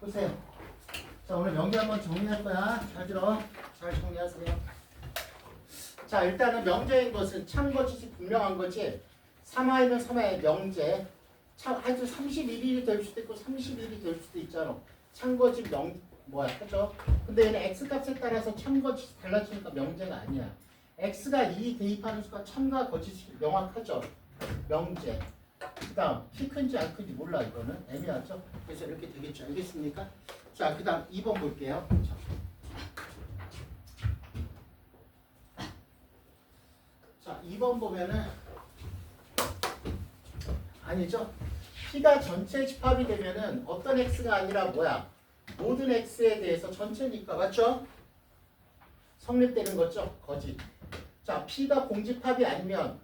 보세요. 자, 오늘 명제 한번 정리할 거야. 잘 들어. 잘 정리하세요. 자, 일단은 명제인 것은 참거짓이 분명한 거지. 3화이면 3화의 명제. 하여튼 31일이 될 수도 있고 30일이 될 수도 있잖아. 참거짓 하죠? 근데 얘는 x값에 따라서 참거짓이 달라지니까 명제가 아니야. x가 2 대입하는 수가 참과 거짓이 명확하죠? 명제. 그 다음 키 큰지 안 큰지 몰라. 이거는 애매하죠? 그래서 이렇게 되겠죠. 알겠습니까? 자, 그 다음 2번 볼게요. 자, 2번 보면은 아니죠? P가 전체 집합이 되면은 어떤 x가 아니라 모든 x에 대해서 전체니까. 맞죠? 성립되는 거죠? 거짓. 자, P가 공집합이 아니죠?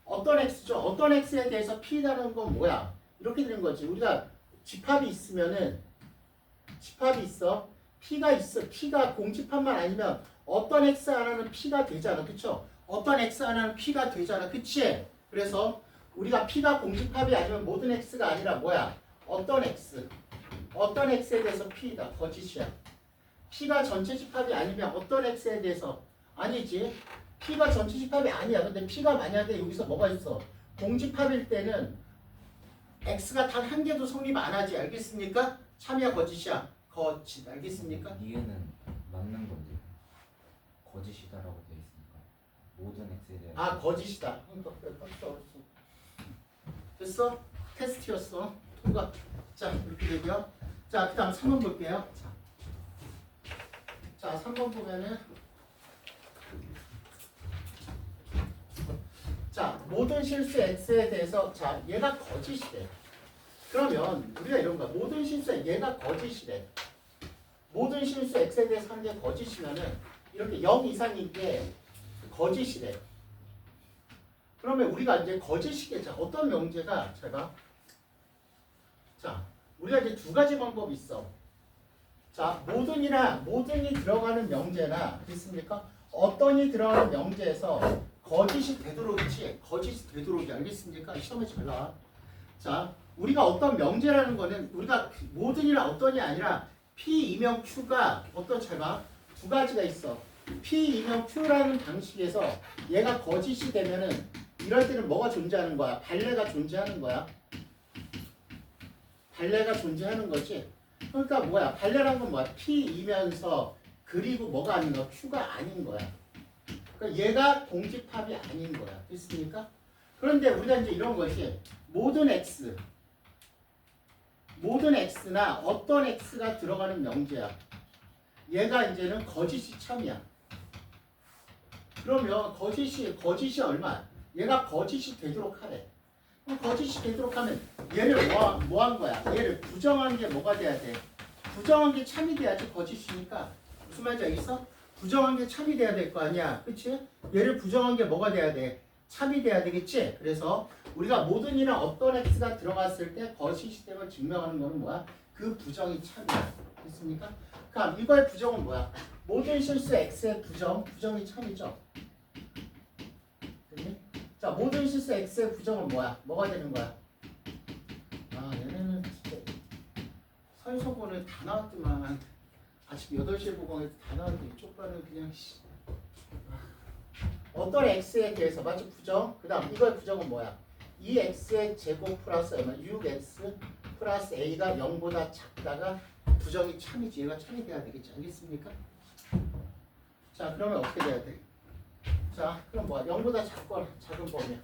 어떤 x죠? 어떤 x에 대해서 P라는 건 이렇게 되는 거지. 우리가 집합이 있으면은 집합이 있어. P가 있어. P가 공집합만 아니면 어떤 x 하나는 P가 되잖아. 그쵸? 어떤 x 하나는 P가 되잖아. 그치? 그래서 우리가 P가 공집합이 아니면 모든 x가 아니라 어떤 x에 대해서 P다. 거짓이야. P가 전체 집합이 아니면 어떤 x에 대해서 아니지. P가 전체 집합이 아니야. 근데 P가 만약에 여기서 뭐가 있어? 공집합일 때는 x가 단 한 개도 성립 안 하지. 알겠습니까? 참이야 거짓이야? 거짓. 알겠습니까? 이해는 맞는 건데 거짓이다라고 되어 있으니까 모든 x에 대한 거짓이다. 됐어? 테스트였어. 통과. 자, 이렇게 되고요. 자, 그 다음 3번 볼게요. 자, 3번 보면은 자, 모든 실수 x에 대해서 자, 얘가 거짓이래. 그러면 우리가 이런 거야. 모든 실수에 얘가 거짓이래. 모든 실수 x에 대해서 한 게 거짓이면은 이렇게 0 이상인 게 거짓이래. 그러면 우리가 이제 거짓이겠죠. 어떤 명제가 제가 자, 우리가 이제 두 가지 방법이 있어. 자, 모든이 들어가는 명제나 됐습니까? 어떤이 들어가는 명제에서 거짓이 되도록이지. 거짓이 되도록이. 알겠습니까? 시험에 잘 나와. 자, 우리가 어떤 명제라는 거는 우리가 모든이나 어떤이 아니라 P 이명 Q가 두 가지가 있어. P 이명 Q라는 방식에서 얘가 거짓이 되면은 이럴 때는 뭐가 존재하는 거야? 발레가 존재하는 거야. 발레가 존재하는 거지. 그러니까 발레라는 건 P이면서 그리고 뭐가 아닌 거야? Q가 아닌 거야. 그러니까 얘가 공집합이 아닌 거야. 됐습니까? 그런데 우리가 이제 이런 것이 모든 x나 어떤 x가 들어가는 명제야. 얘가 이제는 거짓이 참이야. 그러면 거짓이 얼마? 얘가 거짓이 되도록 하래. 거짓이 되도록 하면 얘를 뭐 한 거야? 얘를 부정한 게 뭐가 돼야 돼? 부정한 게 참이 돼야지 거짓이니까. 무슨 말인지 알겠어? 부정한 게 참이 돼야 될 거 아니야. 그치? 얘를 부정한 게 뭐가 돼야 돼? 참이 돼야 되겠지? 그래서 우리가 모든이나 어떤 x가 들어갔을 때 거짓이 되면 증명하는 거는 그 부정이 참이야. 됐습니까? 그럼 이거의 부정은 모든 실수 x의 부정이 참이죠. 됐니? 자, 모든 실수 x의 부정은 뭐가 되는 거야? 얘네는 진짜 선서본에 다 나왔더만 아침 8시에 보고 다 나왔는데 이쪽 반은 그냥 어떤 x에 대해서 맞지? 부정. 그 다음 이거의 부정은 2x의 제곱 플러스 6x 플러스 a가 0보다 작다가 부정이 참이지. 얘가 참이 돼야 되겠지. 알겠습니까? 자, 그러면 어떻게 돼야 돼? 자, 그럼 0보다 작은 범위야.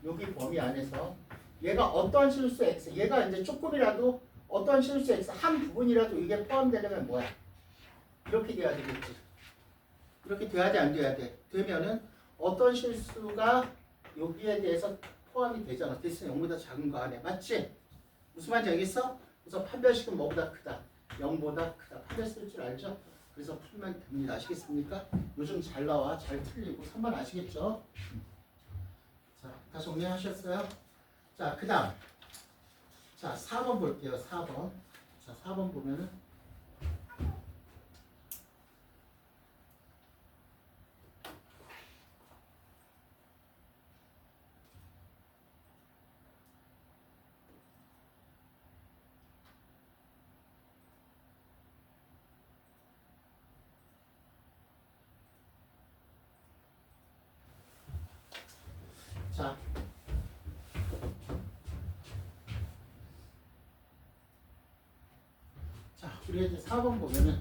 여기 범위 안에서 얘가 어떤 실수 x, 얘가 이제 조금이라도 어떤 실수 x 한 부분이라도 이게 포함되려면 이렇게 돼야 되겠지. 이렇게 돼야 돼, 안 돼야 돼? 되면은 어떤 실수가 여기에 대해서 포함이 되잖아. 됐으니 0보다 작은 거 안에. 맞지? 무슨 말인지 알겠어? 그래서 판별식은 뭐보다 크다? 0보다 크다. 판별 쓸 줄 알죠? 그래서 풀면 됩니다. 아시겠습니까? 요즘 잘 나와. 잘 틀리고. 3번 아시겠죠? 자, 다 정리하셨어요? 자, 그 다음. 자, 4번 볼게요. 4번. 자, 4번 보면은 자, 우리 이제 4번 보면은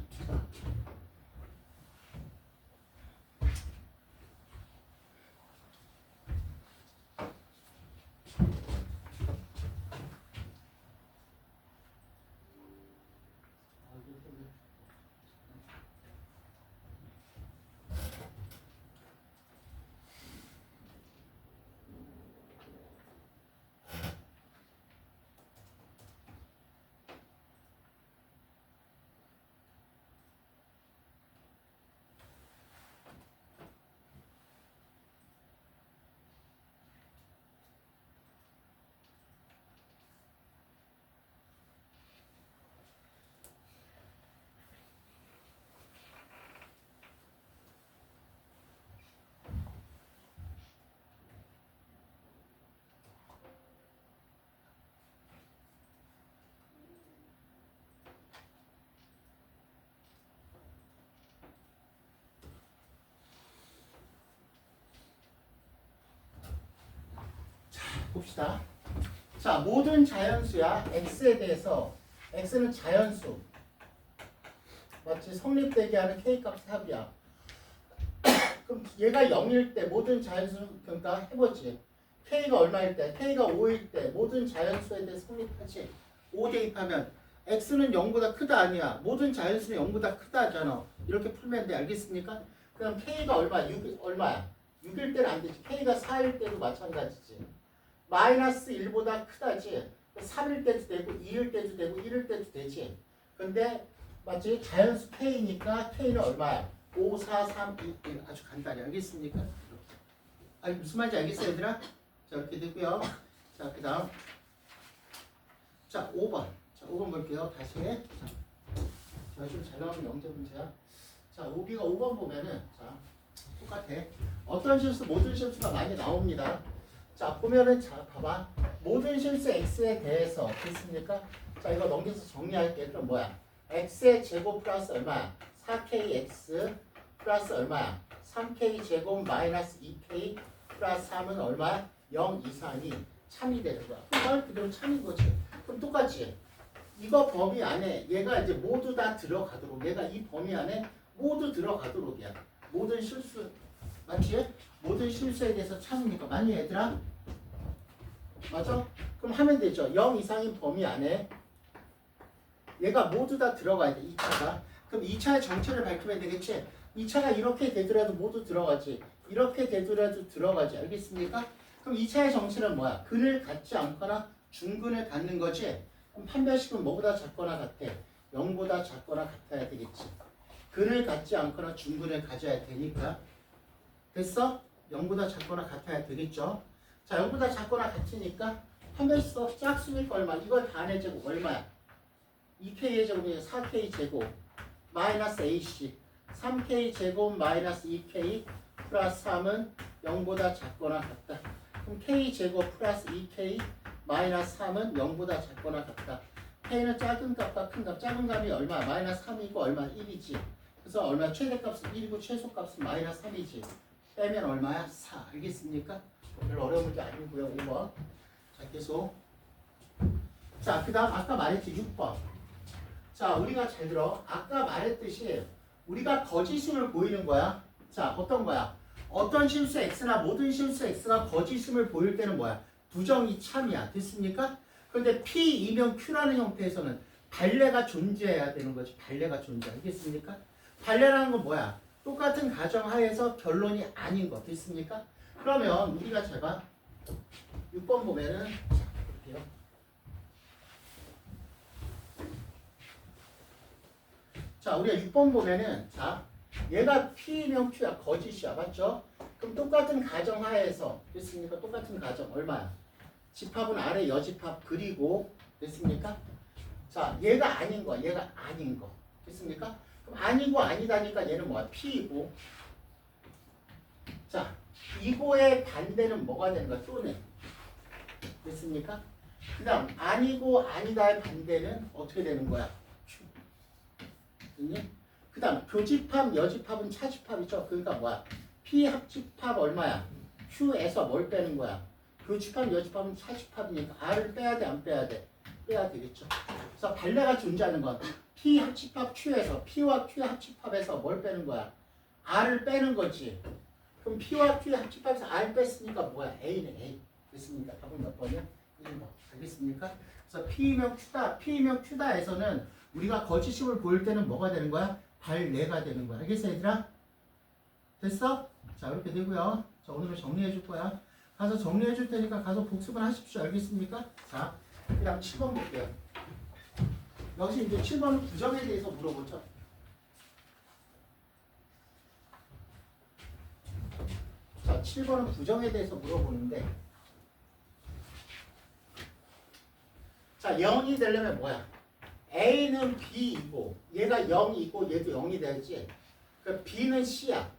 자, 봅시다. 자, 모든 자연수야. x에 대해서 x는 자연수. 마치 성립되게 하는 k값 합이야. 그럼 얘가 0일 때 모든 자연수 그러니까 해보지. k가 얼마일 때? k가 5일 때 모든 자연수에 대해 성립하지. 5 대입하면 x는 0보다 크다 아니야. 모든 자연수는 0보다 크다 하잖아. 이렇게 풀면 돼. 알겠습니까? 그럼 k가 얼마야? 6, 얼마야? 6일 때는 안 되지. k가 4일 때도 마찬가지지. 마이너스 1보다 크다지. 3일 때도 되고 2일 때도 되고 1일 때도 되지. 근데 맞지? 자연수 k니까 k는 얼마야? 5, 4, 3, 2, 1. 아주 간단히 알겠습니까? 아니 무슨 말인지 알겠어요 얘들아? 자 이렇게 되고요. 자 그 다음 자 5번. 자 5번 볼게요. 다시 자 좀 잘 나오는 영재 문제야. 자 5번 보면은 자 똑같아. 어떤 실수 모든 실수가 많이 나옵니다. 자 보면은 자 봐봐. 모든 실수 x에 대해서 됐습니까? 자 이거 넘겨서 정리할게. 그럼 뭐야? x의 제곱 플러스 얼마야? 4kx 플러스 얼마야? 3k 제곱 마이너스 2k 플러스 3은 얼마야? 0 이상이 참이 되는 거야. 말 그대로 참인 거지. 그럼 똑같이 이거 범위 안에 얘가 이제 모두 다 들어가도록 얘가 이 범위 안에 모두 들어가도록이야. 모든 실수 맞지? 모든 실수에 대해서 참으니까 맞니 얘들아? 맞아? 그럼 하면 되죠. 0 이상인 범위 안에 얘가 모두 다 들어가야 돼. 2차가. 그럼 2차의 정체를 밝히면 되겠지? 2차가 이렇게 되더라도 모두 들어가지. 이렇게 되더라도 들어가지. 알겠습니까? 그럼 2차의 정체는 뭐야? 근을 갖지 않거나 중근을 갖는 거지. 그럼 판별식은 뭐보다 작거나 같아? 0보다 작거나 같아야 되겠지. 근을 갖지 않거나 중근을 가져야 되니까. 됐어? 0보다 작거나 같아야 되겠죠? 자, 0보다 작거나 같으니까 판별식 짝수니까 얼마? 이걸 다 내제곱 얼마야? 2k의 제곱이 4k 제곱 마이너스 ac 3k 제곱 마이너스 2k 플러스 3은 0보다 작거나 같다. 그럼 k 제곱 플러스 2k 마이너스 3은 0보다 작거나 같다. k는 작은 값과 큰 값. 작은 값이 얼마? 마이너스 3이고 얼마? 1이지. 그래서 얼마? 최대값은 1이고 최소값은 마이너스 3이지. 빼면 얼마야? 4. 알겠습니까? 별로 어려운 문제 아니고요. 5번. 자, 계속. 자, 그 다음 아까 말했지 6번. 자, 우리가 잘 들어. 아까 말했듯이 우리가 거짓임을 보이는 거야. 자, 어떤 거야? 어떤 실수 x나 모든 실수 x가 거짓임을 보일 때는 뭐야? 부정이 참이야. 됐습니까? 그런데 p 이면 q라는 형태에서는 발레가 존재해야 되는 거지. 발레가 존재. 알겠습니까? 발레라는 건 뭐야? 똑같은 가정하에서 결론이 아닌 거. 됐습니까? 그러면 우리가 잘 봐. 6번 보면은 볼게요. 자, 우리가 6번 보면은 자, 얘가 P면 Q야. 거짓이야. 맞죠? 그럼 똑같은 가정하에서 됐습니까? 똑같은 가정 얼마야? 집합은 아래 여집합 그리고 됐습니까? 자, 얘가 아닌 거. 얘가 아닌 거. 됐습니까? 그럼 아니고 아니다니까 얘는 뭐야? P이고. 자, 이거의 반대는 뭐가 되는 거야? 또는. 됐습니까? 그 다음 아니고 아니다의 반대는 어떻게 되는 거야? 그 다음 교집합, 여집합은 차집합이죠. 그러니까 뭐야? P 합집합 얼마야? Q에서 뭘 빼는 거야? 그 집합, 여 집합은 차집합이니까 R을 빼야 돼, 안 빼야 돼? 빼야 되겠죠. 그래서 발레가 존재하는 건 P 합집합 Q에서 P와 Q 합집합에서 뭘 빼는 거야? R을 빼는 거지. 그럼 P와 Q 합집합에서 R 뺐으니까 뭐야? A네, A. 됐습니까? 답은 몇 번이야? 1번. 알겠습니까? 그래서 P이면 Q다, P이면 Q다에서는 우리가 거짓심을 보일 때는 뭐가 되는 거야? 발레가 되는 거야. 알겠어, 얘들아? 됐어? 자, 이렇게 되고요. 자, 오늘은 정리해 줄 거야. 가서 정리해 줄 테니까 가서 복습을 하십시오. 알겠습니까? 자, 그다음 7번 볼게요. 역시 이제 7번은 부정에 대해서 물어보죠. 자, 7번은 부정에 대해서 물어보는데, 자, 0이 되려면 뭐야? A는 B이고 얘가 0이고 얘도 0이 되지. 그 B는 C야.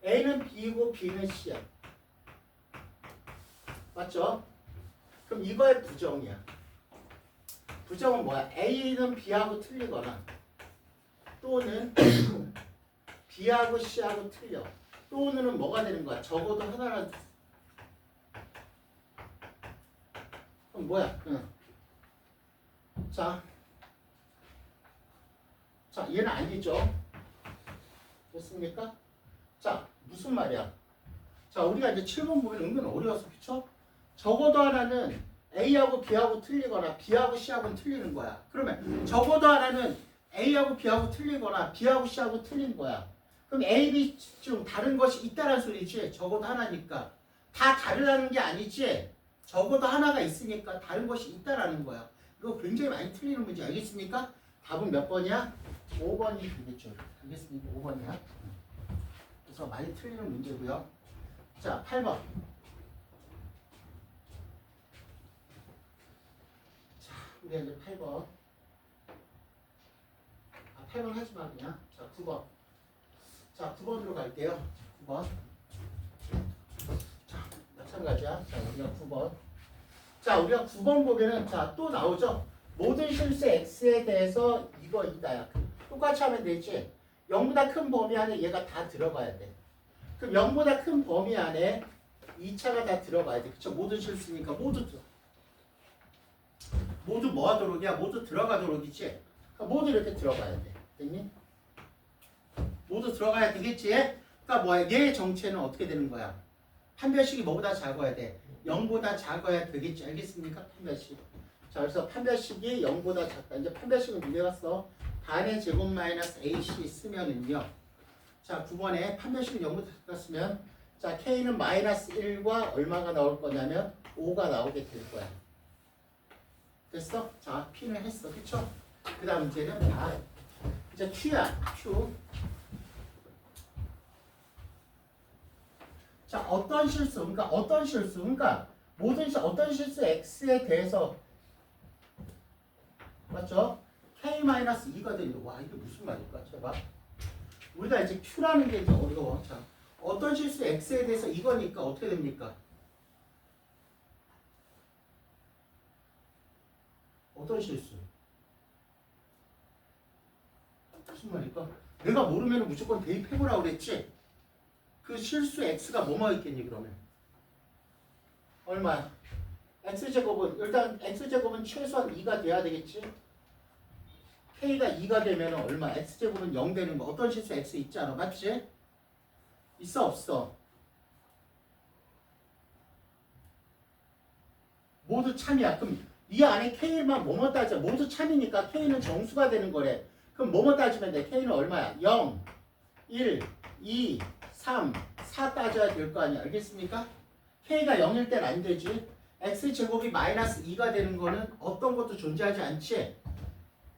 A는 B이고 B는 C야. 맞죠? 그럼 이거의 부정이야. 부정은 뭐야? A는 B하고 틀리거나 또는 B하고 C하고 틀려. 또는 뭐가 되는 거야? 적어도 하나는. 그럼 뭐야? 자, 얘는 아니죠. 됐습니까? 자, 무슨 말이야? 자, 우리가 이제 7번 보면 은근 어려웠어. 그쵸? 적어도 하나는 A하고 B하고 틀리거나 B하고 C하고는 틀리는 거야. 그러면 적어도 하나는 A하고 B하고 틀리거나 B하고 C하고 틀린 거야. 그럼 A, B 중 다른 것이 있다는 소리지. 적어도 하나니까. 다 다르다는 게 아니지. 적어도 하나가 있으니까 다른 것이 있다라는 거야. 이거 굉장히 많이 틀리는 문제 알겠습니까? 답은 몇 번이야? 5번이 되겠죠. 알겠습니까? 5번이야. 그래서 많이 틀리는 문제고요. 자, 8번. 자, 우리 이제 8번. 8번 하지 마 그냥. 자, 9번. 자, 9번으로 갈게요. 9번. 자, 마찬가지야. 자, 우리가 9번. 자, 우리가 9번 보면은 자, 또 나오죠. 모든 실수 x에 대해서 이거 이다야. 똑같이 하면 되지. 0보다 큰 범위 안에 얘가 다 들어가야 돼. 그럼 0보다 큰 범위 안에 2차가 다 들어가야 돼. 그쵸? 모든 실수니까 모두 뭐 하도록이야? 모두 들어가도록이지. 그러니까 모두 이렇게 들어가야 돼. 됐니? 모두 들어가야 되겠지? 그러니까 뭐야? 얘의 정체는 어떻게 되는 거야? 판별식이 뭐보다 작아야 돼? 0보다 작아야 되겠지. 알겠습니까? 판별식. 자, 그래서 판별식이 0보다 작다. 이제 판별식은 누가 갔어? 반의 제곱 마이너스 AC 쓰면은요. 자, 9번에 판별식은 0보다 작다 쓰면 자, K는 마이너스 1과 얼마가 나올 거냐면 5가 나오게 될 거야. 됐어? 자, P는 했어. 그쵸? 그 다음 문제는 이제 Q야. Q. 자, 어떤 실수? 그러니까 모든 어떤 실수 X에 대해서 맞죠? K-2가 되는 거. 와, 이게 무슨 말일까? 제발. 우리가 이제 Q라는 게 이제 어려워. 자, 어떤 실수 X에 대해서 이거니까 어떻게 됩니까? 어떤 실수? 무슨 말일까? 내가 모르면 무조건 대입해보라고 그랬지? 그 실수 X가 뭐뭐 있겠니 그러면? 얼마야? X제곱은 일단 X제곱은 최소한 2가 돼야 되겠지? K가 2가 되면 얼마? X제곱은 0 되는 거. 어떤 실수 X 있지 않아? 맞지? 있어 없어? 모두 참이야. 그럼 이 안에 K만 뭐뭐 따져? 모두 참이니까 K는 정수가 되는 거래. 그럼 뭐뭐 따지면 돼? K는 얼마야? 0, 1, 2, 3, 4 따져야 될 거 아니야. 알겠습니까? K가 0일 땐 안 되지. X제곱이 마이너스 2가 되는 거는 어떤 것도 존재하지 않지?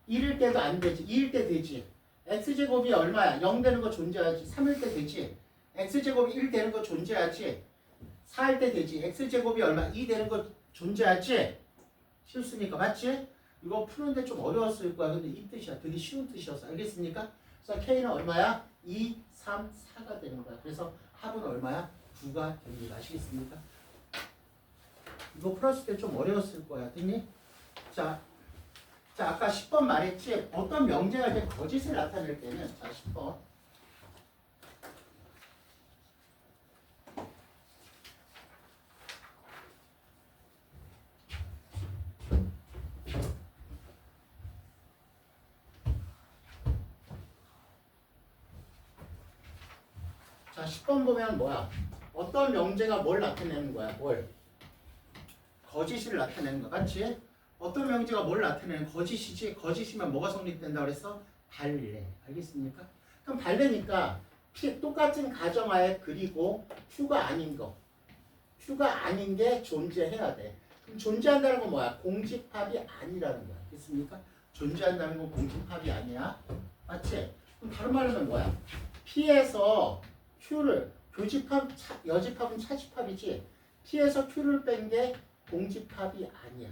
1일 때도 안 되지. 2일 때 되지. X제곱이 얼마야? 0 되는 거 존재하지. 3일 때 되지. X제곱이 1 되는 거 존재하지. 4일 때 되지. X제곱이 얼마? 2 되는 거 존재하지. 실수니까. 맞지? 이거 푸는데 좀 어려웠을 거야. 근데 이 뜻이야. 되게 쉬운 뜻이었어. 알겠습니까? 그래서 K는 얼마야? 2, 3, 4가 되는 거야. 그래서 합은 얼마야? 9가 됩니다. 아시겠습니까? 이거 풀었을 때 좀 어려웠을 거야. 됐니? 자, 아까 10번 말했지? 어떤 명제가 이제 거짓을 나타낼 때는 자, 10번. 10번 보면 뭐야? 어떤 명제가 뭘 나타내는 거야? 뭘? 거짓을 나타내는 거 맞지? 어떤 명제가 뭘 나타내는 거짓이지? 거짓이면 뭐가 성립된다 그랬어? 발레. 알겠습니까? 그럼 발레니까 똑같은 가정하에 그리고 Q가 아닌 거. Q가 아닌 게 존재해야 돼. 그럼 존재한다는 건 뭐야? 공집합이 아니라는 거야. 알겠습니까? 존재한다는 건 공집합이 아니야. 맞지? 그럼 다른 말로 하면 뭐야? P에서 Q를 교집합, 여집합은 차집합이지. P에서 Q를 뺀 게 공집합이 아니야.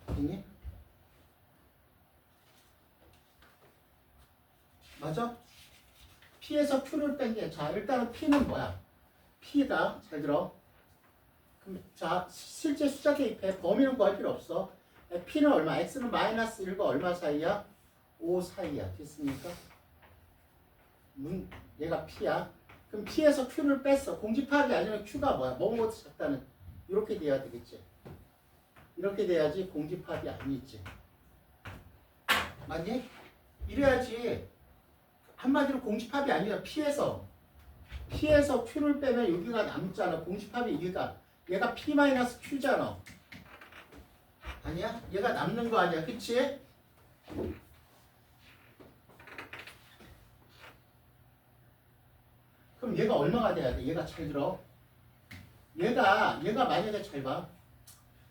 알겠니? 맞아? P에서 Q를 뺀 게, 자, 일단은 P는 뭐야? P가, 잘 들어. 그럼, 자, 실제 숫자 대입해. 범위는 구할 필요 없어. P는 얼마? X는 마이너스 1과 얼마 사이야? 5 사이야. 됐습니까? 얘가 P야. 그럼 P에서 Q를 뺐어. 공집합이 아니면 Q가 뭐야? 뭐뭐보다 작다는. 이렇게 돼야 되겠지. 이렇게 돼야지 공집합이 아니지. 맞니? 이래야지. 한마디로 공집합이 아니라 P에서 Q를 빼면 여기가 남잖아. 공집합이 얘가 P-Q잖아. 아니야? 얘가 남는 거 아니야. 그치? 그럼 얘가 얼마가 돼야 돼? 얘가 잘 들어. 얘가 만약에 잘 봐.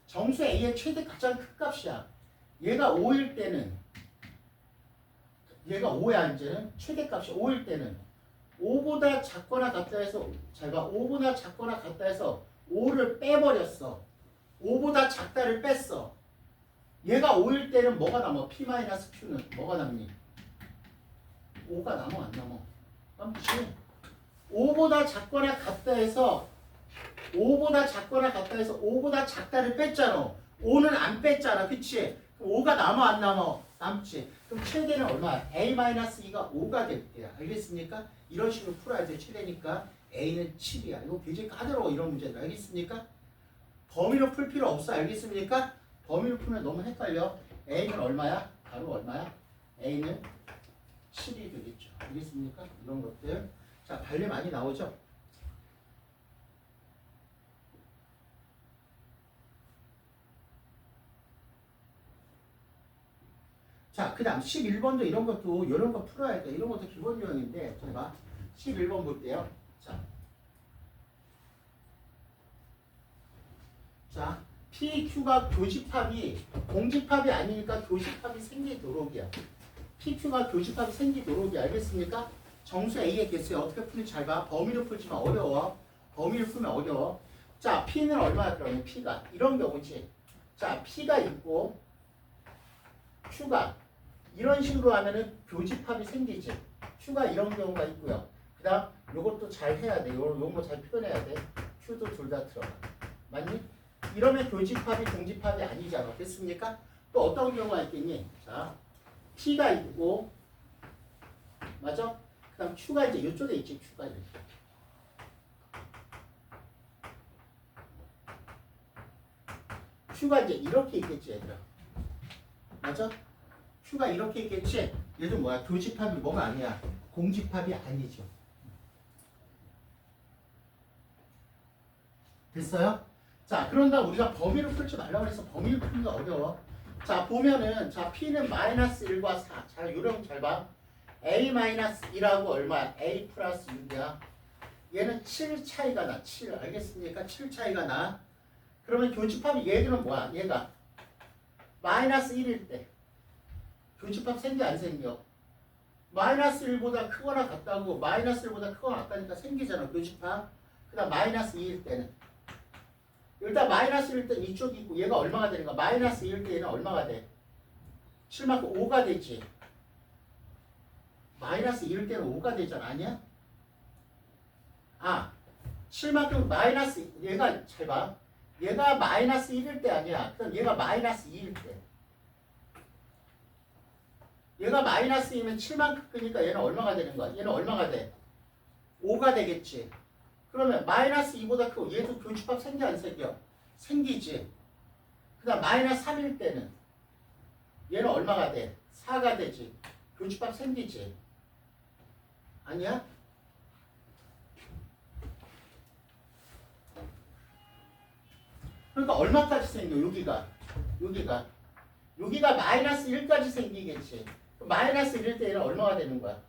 정수 A의 최대 가장 큰 값이야. 얘가 5일 때는 얘가 5야 이제는 최대값이 5일 때는 5보다 작거나 같다 해서 잘 봐. 5보다 작거나 같다 해서 5를 빼버렸어. 5보다 작다를 뺐어. 얘가 5일 때는 뭐가 남아? P-Q는 뭐가 남니? 5가 남아 안 남아? 남지. 5보다 작거나 같다 해서 5보다 작거나 같다 해서 5보다 작다를 뺐잖아. 5는 안 뺐잖아. 그치? 5가 남아 안 남아? 남지. 그럼 최대는 얼마야? A-2가 5가 될 때야. 알겠습니까? 이런 식으로 풀어야 돼. 최대니까 A는 7이야. 이거 굉장히 까다로워. 이런 문제들. 알겠습니까? 범위로 풀 필요 없어. 알겠습니까? 범위로 풀면 너무 헷갈려. A는 얼마야? 바로 얼마야? A는 7이 되겠죠. 알겠습니까? 이런 것들. 자, 발리 많이 나오죠? 자, 그 다음 11번도 이런 거 풀어야 돼. 이런 것도 기본 유형인데, 잘 봐. 11번 볼게요. 자, PQ가 교집합이, 공집합이 아니니까 교집합이 생기도록이야. PQ가 교집합이 생기도록이야. 알겠습니까? 정수 A의 개수에 어떻게 풀는지 잘 봐. 범위로 풀지만 어려워. 범위를 풀면 어려워. 자, P는 얼마야 그러면? P가. 이런 경우지. 자, P가 있고, Q가. 이런 식으로 하면은 교집합이 생기지. Q가 이런 경우가 있고요. 그 다음 요것도 잘 해야 돼. 요거 잘 표현해야 돼. Q도 둘 다 들어가. 맞니? 이러면 교집합이 공집합이 아니잖아. 됐습니까? 또 어떤 경우가 있겠니? 자, P가 있고 맞아? 그 다음 Q가 이제 이쪽에 있지. Q가 이렇게. Q가 이제 이렇게 있겠지 얘들아. 맞아? Q가 이렇게 있겠지? 얘도 뭐야? 교집합이 뭐가 아니야? 공집합이 아니죠. 됐어요? 자, 그런가 우리가 범위를 풀지 말라고 해서 범위를 풀기가 어려워. 자, 보면은 자, P는 마이너스 1과 4. 잘 요령 잘 봐. A-2하고 얼마야? A 플러스 6이야. 얘는 7 차이가 나. 7. 알겠습니까? 7 차이가 나. 그러면 교집합이 얘들은 뭐야? 얘가 마이너스 1일 때 교집합 생겨 안 생겨? 마이너스 1보다 크거나 같다고 마이너스 1보다 크거나 같다니까 생기잖아 교집합. 그 다음 마이너스 2일 때는 일단 마이너스 1일 때 이쪽이 있고 얘가 얼마가 되는 거야? 마이너스 2일 때 얘는 얼마가 돼? 7만큼 5가 되지. 마이너스 2일 때는 5가 되잖아. 아니야? 아 7만큼 마이너스 얘가 잘 봐. 얘가 마이너스 1일 때 아니야. 그럼 얘가 마이너스 2일 때. 얘가 마이너스 2면 7만큼 끄니까 얘는 얼마가 되는 거야? 얘는 얼마가 돼? 5가 되겠지. 그러면 마이너스 2보다 크고 얘도 교집합 생겨 안 생겨? 생기지. 그 다음 마이너스 3일 때는 얘는 얼마가 돼? 4가 되지. 교집합 생기지. 아니야? 그러니까 얼마까지 생겨? 여기가 마이너스 1까지 생기겠지. 마이너스 1일 때 얘는 얼마가 되는 거야?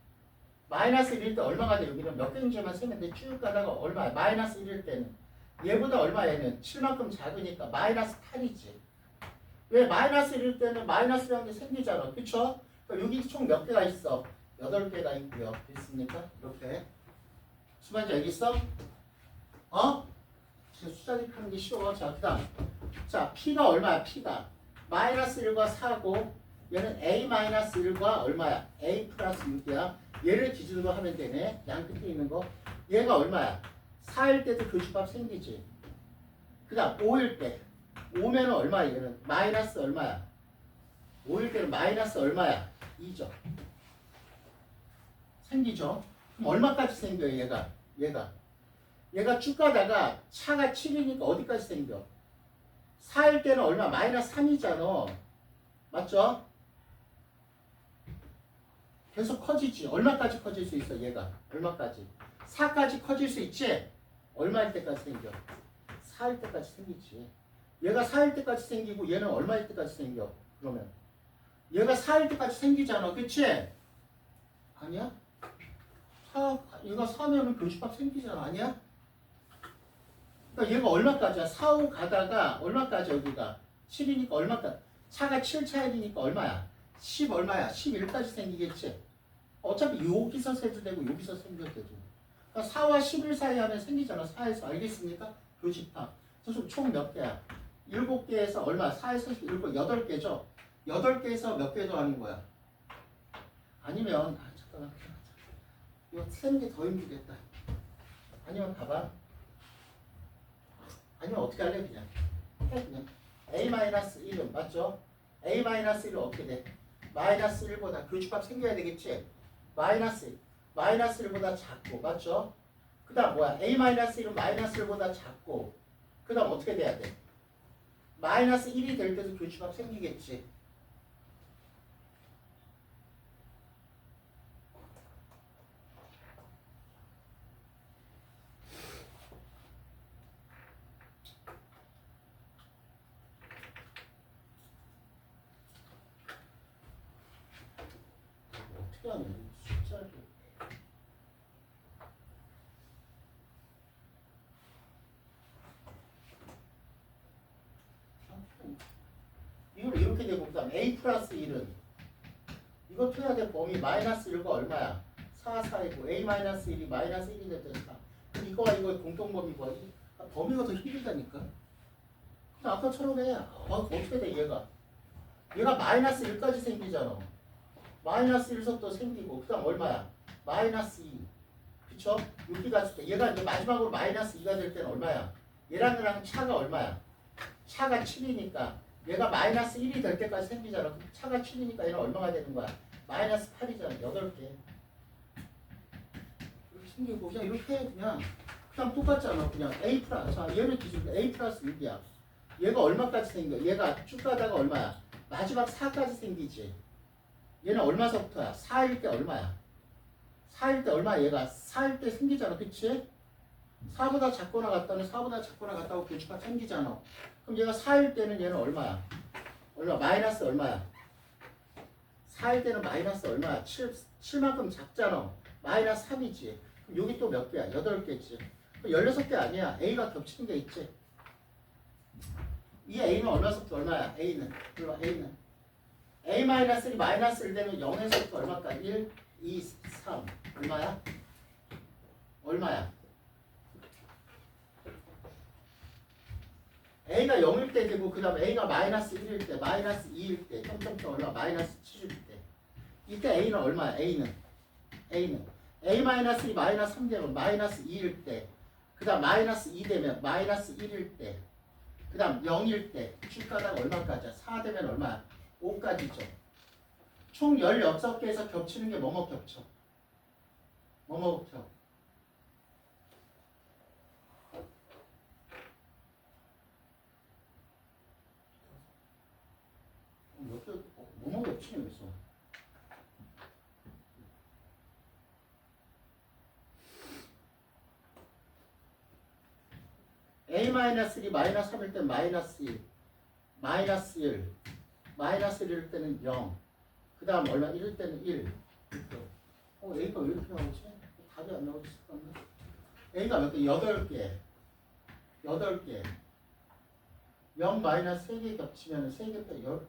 마이너스 1일 때 얼마가 돼? 여기는 몇 개인지만 세면 돼. 쭉 가다가 얼마야? 마이너스 1일 때는 얘보다 얼마 얘는 7만큼 작으니까 마이너스 8이지. 왜 마이너스 1일 때는 마이너스라는 게 생기잖아. 그쵸? 그러니까 여기 총 몇 개가 있어? 8개가 있고요. 됐습니까? 이렇게. 수반지 여기 있어? 어? 지금 숫자 하는 게 쉬워. 자, 그 다음. 자, P가 얼마야? P가. 마이너스 1과 4고 얘는 A 마이너스 1과 얼마야? A 플러스 6이야. 얘를 기준으로 하면 되네. 양 끝에 있는 거. 얘가 얼마야? 4일 때도 교집합 생기지. 그 다음 5일 때. 5면은 얼마야? 얘는 마이너스 얼마야? 5일 때는 마이너스 얼마야? 2죠. 생기죠. 그럼 얼마까지 생겨요? 얘가 쭉 가다가 차가 7이니까 어디까지 생겨? 4일 때는 얼마? 마이너스 3이잖아. 맞죠? 계속 커지지. 얼마까지 커질 수 있어? 얘가. 얼마까지? 4까지 커질 수 있지? 얼마일 때까지 생겨? 4일 때까지 생기지. 얘가 4일 때까지 생기고 얘는 얼마일 때까지 생겨? 그러면 얘가 4일 때까지 생기잖아. 그치? 아니야? 얘가 4면은 교집합 생기잖아. 아니야? 그러니까 얘가 얼마까지야? 4, 5 가다가 얼마까지 여기가? 7이니까 얼마까지? 차가 7차이니까 얼마야? 10 얼마야? 11까지 생기겠지? 어차피 여기서 세도 되고 여기서 생겨도 되죠. 그러니까 4와 11 사이 하면 생기잖아. 4에서 알겠습니까? 교집합. 그래서 총 몇 개야? 7개에서 얼마? 4에서 7, 8개죠? 8개에서 몇 개 더하는 거야? 아니면 잠깐만 이거 세는 게 더 힘들겠다. 아니면 봐봐. 아니면 어떻게 할래? 그냥 해 그냥. A-1은 맞죠? A-1은 어떻게 돼? 마이너스 1보다 교집합 생겨야 되겠지? 마이너스 1보다 작고 맞죠? 그 다음 뭐야? A-1은 마이너스 1보다 작고 그 다음 어떻게 돼야 돼? 마이너스 1이 될 때도 교집합 생기겠지? 어떻게 하냐? 숫자를 이걸 이렇게 되고 그다음 A 플러스 1은 이것도 해야 돼. 범위 마이너스 1과 얼마야? 4, 4이고 A 마이너스 1이 마이너스 1이 됐다. 이거와 이거 공통범위 뭐야? 범위가 더 힘들다니까. 그냥 아까처럼 해. 어떻게 돼 얘가 마이너스 1까지 생기잖아. 마이너스 1서부터 생기고 그 다음 얼마야? 마이너스 2. 그쵸? 여기 갔을 때 얘가 이제 마지막으로 마이너스 2가 될 때는 얼마야? 얘랑 차가 얼마야? 차가 7이니까 얘가 마이너스 1이 될 때까지 생기잖아. 차가 7이니까 얘는 얼마가 되는 거야? 마이너스 8이잖아. 8개. 이렇게 생기고 그냥 이렇게 해 그냥. 그냥 똑같잖아. 그냥 A 플러스. 자 얘를 기준으로 A 플러스 6이야. 얘가 얼마까지 생겨? 얘가 쭉 가다가 얼마야? 마지막 4까지 생기지. 얘는 얼마서부터야? 4일 때 얼마야? 4일 때 얼마야? 얘가 4일 때 생기잖아. 그치? 4보다 작거나 같다는 4보다 작거나 같다고 교집합 생기잖아. 그럼 얘가 4일 때는 얘는 얼마야? 마이너스 얼마야? 4일 때는 마이너스 얼마야? 7만큼 작잖아. 마이너스 3이지. 그럼 여기 또 몇 개야? 8개지. 16개 아니야. A가 겹치는 게 있지. 이 A는 얼마서부터 얼마야? A는 A-1이 마이너스 1 되면 0에서부터 얼마까? 1, 2, 3 얼마야? A가 0일 때 되고 그 다음 A가 마이너스 1일 때 마이너스 2일 때 점점점 얼마? 마이너스 7일 때 이때 A는 얼마야? A는 A-1이 마이너스 3 되면 마이너스 2일 때 그 다음 마이너스 2 되면 마이너스 1일 때 그 다음 0일 때 쭉 가다가 얼마까지야? 4 되면 얼마야? 5까지죠. 총 16개에서 겹치는 게 뭐뭐 겹쳐? 뭐뭐 겹치냐 여기서. A-1 B-1, 마이너스 3일 때 마이너스 1, 마이너스 1, 마이너스 1일 때는 0, 그 다음 얼마? 1일 때는 1. A가 왜 이렇게 나오지? 답이 안 나오지? A가 몇 개? 8개. 8개. 0 마이너스 3개 겹치면 3개 빼 10. 잠깐.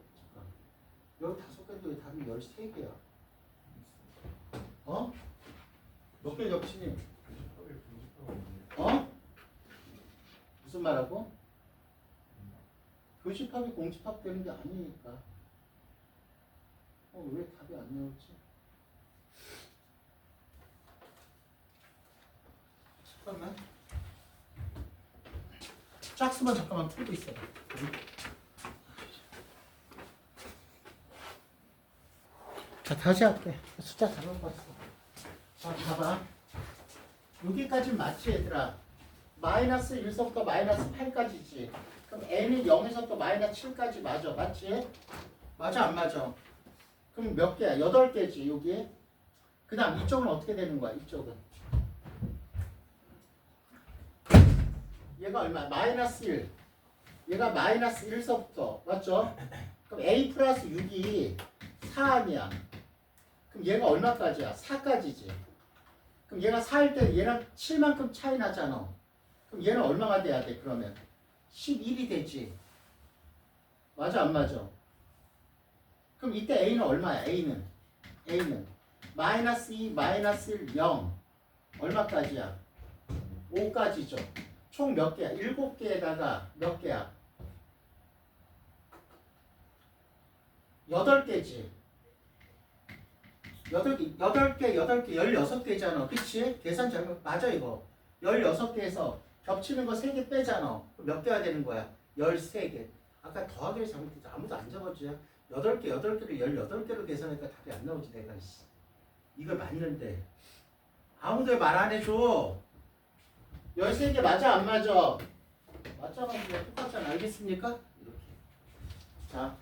15개인데 왜 답이 13개야? 어? 몇 개 겹치니? 어? 무슨 말하고? 교집합이 공집합 되는 게 아니니까. 왜 답이 안 나오지? 잠깐만. 짝수만 잠깐만 풀고 있어. 자, 다시 할게. 숫자 잘못 봤어. 자, 봐봐. 여기까지 맞지, 얘들아? 마이너스 1서부터 마이너스 8까지지. 그럼 n이 0에서부터 마이너스 7까지 맞아. 맞지? 맞아, 안 맞아? 그럼 몇 개야? 8개지, 여기. 그 다음 이쪽은 어떻게 되는 거야, 이쪽은? 얘가 얼마? 마이너스 1. 얘가 마이너스 1서부터. 맞죠? 그럼 a 플러스 6이 4 아니야. 그럼 얘가 얼마까지야? 4까지지. 그럼 얘가 4일 때 얘랑 7만큼 차이 나잖아. 그럼 얘는 얼마가 돼야 돼, 그러면? 11이 되지. 맞아, 안 맞아? 그럼 이때 a는 얼마야? a는 마이너스 2, 마이너스 1, 0. 얼마까지야? 5까지죠. 총 몇 개야? 7개에다가 몇 개야? 8개지. 8개, 16개잖아. 그치? 계산 잘못, 맞아, 이거. 16개에서 겹치는 거 3개 빼잖아. 그럼 몇 개가 되는 거야? 13개. 아까 더하기를 잘못했지. 아무도 안 적어주냐? 8개를 18개로 계산하니까 답이 안 나오지, 내가. 이걸 맞는데. 아무도 말 안 해줘. 13개 맞아, 안 맞아? 맞잖아, 그냥 똑같잖아. 알겠습니까? 이렇게. 자,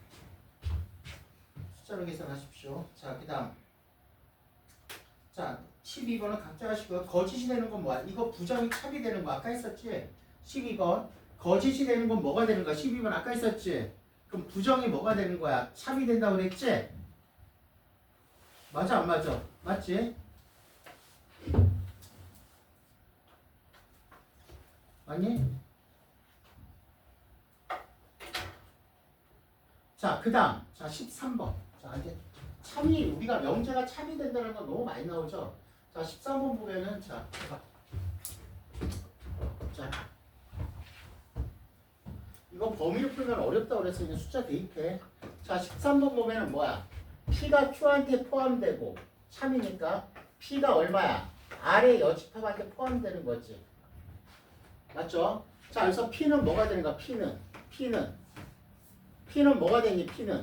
숫자로 계산하십시오. 자, 그 다음. 자, 12번은 각자 하시고, 거짓이 되는 건 뭐야? 이거 부정이 참이 되는 거 아까 했었지? 12번. 거짓이 되는 건 뭐가 되는 거야? 12번 아까 했었지? 그럼 부정이 뭐가 되는 거야? 참이 된다고 그랬지? 맞아, 안 맞아? 맞지? 아니? 자, 그 다음. 자, 13번. 자, 이제 참이, 우리가 명제가 참이 된다는 건 너무 많이 나오죠? 자, 13번 보면은, 자, 봐. 자. 이거 범위를 풀면 어렵다고 그래서 그냥 숫자 대입해. 자, 13번 보면은 뭐야? P가 Q한테 포함되고, 참이니까, P가 얼마야? R의 여집합한테 포함되는 거지. 맞죠? 자, 그래서 P는 뭐가 되는가? P는 뭐가 되니? P는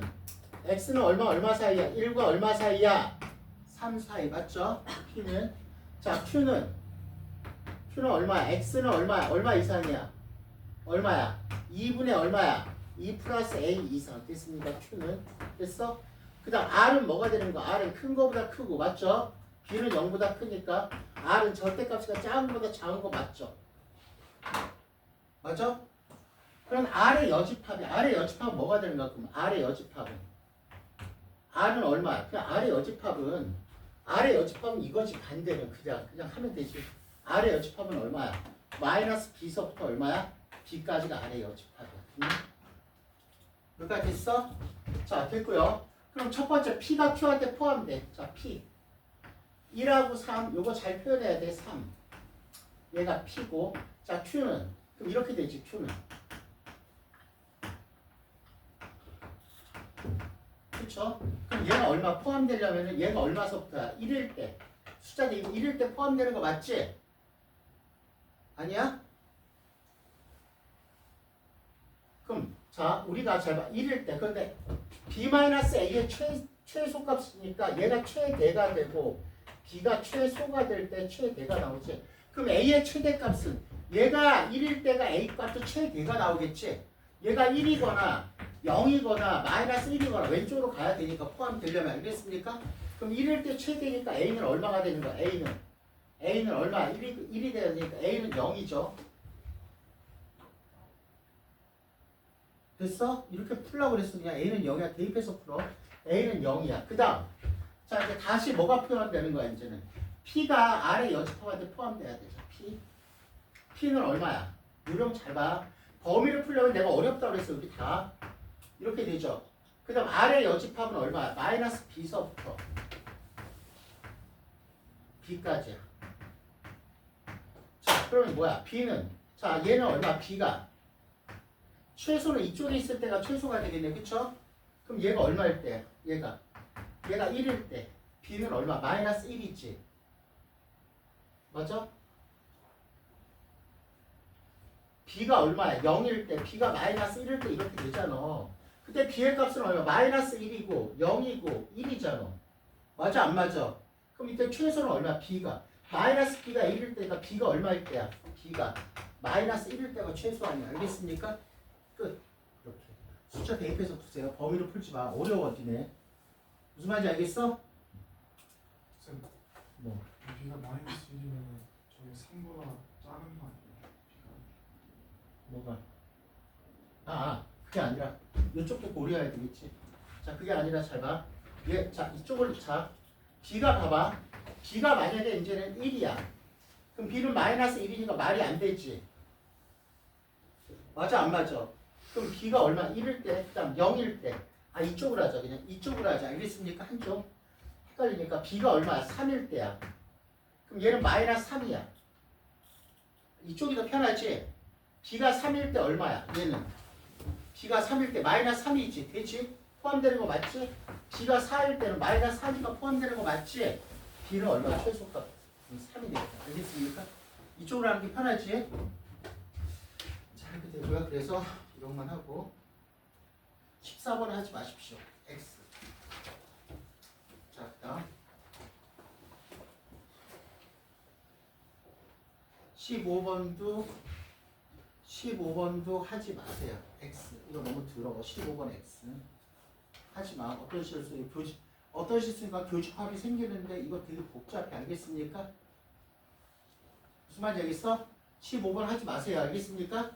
X는 얼마 사이야? 1과 얼마 사이야? 3 사이. 맞죠? P는. 자, Q는 얼마야? X는 얼마 이상이야? 얼마야? 2분의 얼마야? 2 플러스 A 이상. 됐습니까? Q는. 됐어? 그 다음 R은 뭐가 되는 거야? R은 큰 거보다 크고. 맞죠? B는 0보다 크니까 R은 절대값이가 작은 거보다 작은 거 맞죠? 맞아? 그럼 R의 여집합은 뭐가 되는가? 그럼 R의 여집합은 R은 얼마야? 그냥 R의 여집합은 이거지. 반대는 그냥 하면 되지. R의 여집합은 얼마야? 마이너스 B서부터 얼마야? B까지가 R의 여집합이야. 응? 여기까지 됐어? 자, 됐고요. 그럼 첫 번째 P가 Q한테 포함돼. 자, P 1하고 3 요거 잘 표현해야 돼. 3 얘가 P고, 자, Q는 그럼 이렇게 되지. Q는 그쵸? 그럼 얘가 얼마 포함되려면 얘가 얼마서부터야? 1일 때 숫자 대입 1일 때 포함되는 거 맞지? 아니야? 그럼 자, 우리가 잘 봐. 1일 때 근데 B-A의 최소값이니까 얘가 최대가 되고 B가 최소가 될 때 최대가 나오지. 그럼 A의 최대값은 얘가 1일 때가 A 값도 최대가 나오겠지. 얘가 1이거나 0이거나 마이너스 1이거나 왼쪽으로 가야 되니까 포함되려면. 알겠습니까? 그럼 1일 때 최대니까 A는 얼마가 되는 거야? A는 얼마? 1이 돼야 되니까 A는 0이죠. 됐어? 이렇게 풀라고 그랬어. 그냥 A는 0이야. 대입해서 풀어. A는 0이야. 그 다음 자 이제 다시 뭐가 포함되는 거야 이제는. P가 아래 여집합한테 포함돼야 되죠. P는 얼마야? 요령 잘 봐. 범위를 풀려면 내가 어렵다고 그랬어. 여기 다 이렇게 되죠. 그 다음 아래 여집합은 얼마야? 마이너스 B서부터 B까지야. 자 그러면 뭐야? B는 자 얘는 얼마? B가 최소는 이쪽에 있을 때가 최소가 되겠네. 그쵸? 그럼 얘가 얼마일 때? 얘가 1일 때 B는 얼마? 마이너스 1이지. 맞아? B가 얼마야? 0일 때 B가 마이너스 1일 때 이렇게 되잖아. 그때 B의 값은 얼마? 마이너스 1이고 0이고 1이잖아. 맞아 안 맞아? 그럼 이때 최소는 얼마? B가 마이너스 B가 1일 때니까 B가 얼마일 때야? B가 마이너스 1일 때가 최소 아니야. 알겠습니까? 끝. 이렇게 숫자 대입해서 푸세요. 범위로 풀지 마. 어려워 니네. 무슨 말인지 알겠어? 쌤, 뭐 B가 마이너스 1이면 저희 3보다 작은 거 아니에요? B가 뭐가? 그게 아니라 이쪽도 고려해야 되겠지. 자 그게 아니라 잘 봐. 자 이쪽을 자 B가 봐봐. B가 만약에 이제는 1이야. 그럼 B는 마이너스 1이니까 말이 안 되지. 맞아 안 맞아? 그럼 B가 얼마? 1일 때, 그 다음 0일 때. 이쪽으로 하자. 그냥 이쪽으로 하자. 알겠습니까? 한쪽. 헷갈리니까 B가 얼마야? 3일 때야. 그럼 얘는 마이너스 3이야. 이쪽이 더 편하지? B가 3일 때 얼마야? 얘는. B가 3일 때 마이너스 3이지. 되지? 포함되는 거 맞지? B가 4일 때는 마이너스 4니까 포함되는 거 맞지? B는 얼마? 최소값. 3이 되겠다. 알겠습니까? 이쪽으로 하는 게 편하지? 자, 이렇게 되고요. 그래서 이런 건 하고 14번 하지 마십시오. X. 자, 그다음 15번도 하지 마세요. X. 이거 너무 더러워. 15번 X. 하지 마. 어떤 실수가 교집합이 생기는데 이거 되게 복잡해. 알겠습니까? 무슨 말인지 알겠어? 15번 하지 마세요. 알겠습니까?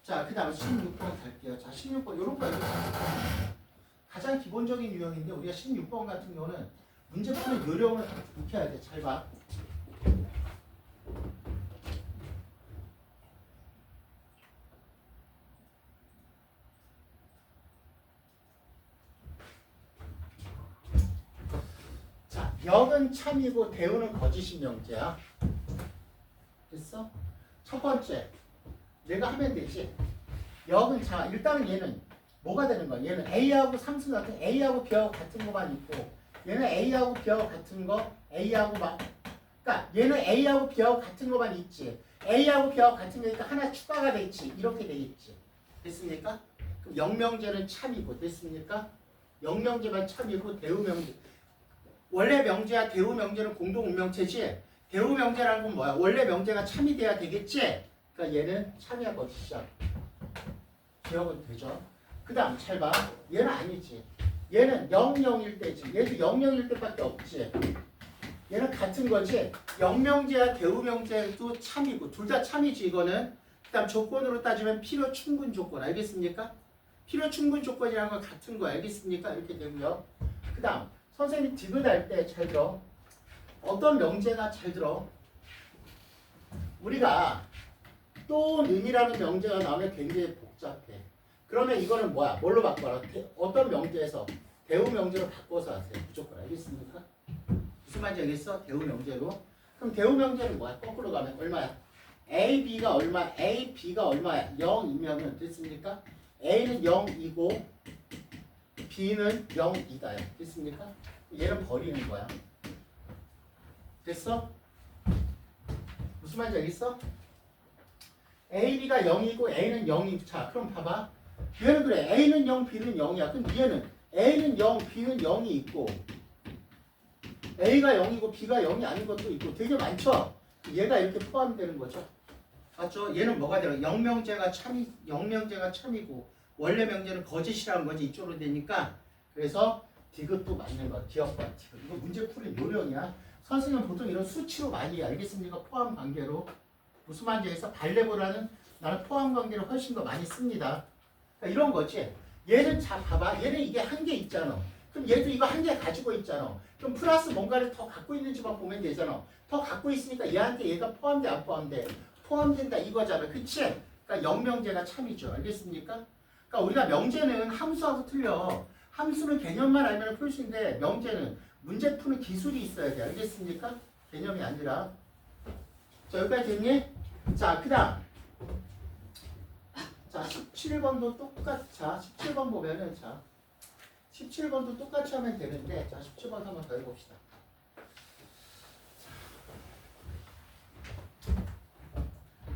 자, 그 다음 16번 갈게요. 자, 16번 이런 거 가장 기본적인 유형인데 우리가 16번 같은 경우는 문제 푸는 요령을 익혀야 돼. 잘 봐. 자, 역은 참이고 대우는 거짓인 명제야. 됐어? 첫 번째, 내가 하면 되지. 역은 자, 일단은 얘는 뭐가 되는 거야? 얘는 A하고 상수 같은 A하고 B하고 같은 거만 있고, 얘는 A하고 B하고 같은 거, A하고 그러니까 얘는 A하고 B하고 같은 거만 있지. A하고 B하고 같은 거니까 하나 추가가 됐지. 이렇게 되겠지. 됐습니까? 그럼 역명제는 참이고, 됐습니까? 역명제만 참이고 대우명제. 원래 명제와 대우명제는 공동운명체지. 대우명제라는 건 뭐야? 원래 명제가 참이 돼야 되겠지? 그러니까 얘는 참이야 거짓이야. 기억은 되죠? 그 다음 잘 봐. 얘는 아니지. 얘는 00일 때지. 얘도 00일 때밖에 없지. 얘는 같은 거지. 역명제와 대우명제도 참이고 둘 다 참이지 이거는. 그 다음 조건으로 따지면 필요충분 조건. 알겠습니까? 필요충분 조건이라는 건 같은 거 알겠습니까? 이렇게 되고요. 그 다음 선생님이 디귿할 때 잘 들어. 어떤 명제가 잘 들어. 우리가 또 는이라는 명제가 나오면 굉장히 복잡해. 그러면 이거는 뭐야? 뭘로 바꿔라? 어떤 명제에서 대우 명제로 바꿔서 하세요. 무조건 알겠습니까? 무슨 말인지 알겠어? 대우 명제로. 그럼 대우 명제는 뭐야? 거꾸로 가면 얼마야? A, B가 얼마? A, B가 얼마야? 0이면 됐습니까? A는 0이고 B는 0이다. 됐습니까? 얘는 버리는 거야. 됐어? 무슨 말인지 알겠어? A, B가 0이고 A는 0이. 자, 그럼 봐봐. 얘는 그래. A는 0, B는 0이야. 그럼 얘는 A는 0, B는 0이 있고 A가 0이고 B가 0이 아닌 것도 있고 되게 많죠? 얘가 이렇게 포함되는 거죠. 맞죠? 얘는 뭐가 되나? 역명제가 참이고 원래 명제는 거짓이라는 거지. 이쪽으로 되니까. 그래서 디귿도 맞는 거. 기억과 디귿. 이거 문제 풀이 요령이야. 선생님은 보통 이런 수치로 많이 해. 알겠습니까? 포함 관계로. 무슨 말인지 해서 발레보다는 나는 포함 관계를 훨씬 더 많이 씁니다. 그러니까 이런 거지. 얘는 자 봐봐. 얘는 이게 한 개 있잖아. 그럼 얘도 이거 한 개 가지고 있잖아. 그럼 플러스 뭔가를 더 갖고 있는지만 보면 되잖아. 더 갖고 있으니까 얘한테 얘가 포함돼 안 포함돼? 포함된다 이거잖아. 그치? 그러니까 영명제가 참이죠. 알겠습니까? 그러니까 우리가 명제는 함수하고 틀려. 함수는 개념만 알면 풀 수 있는데 명제는 문제 푸는 기술이 있어야 돼. 알겠습니까? 개념이 아니라. 자, 여기까지 됐니? 자, 그 다음. 자, 17번도 똑같이. 자, 17번 보면은, 자, 17번도 똑같이 하면 되는데, 자, 17번 한번 더 해봅시다.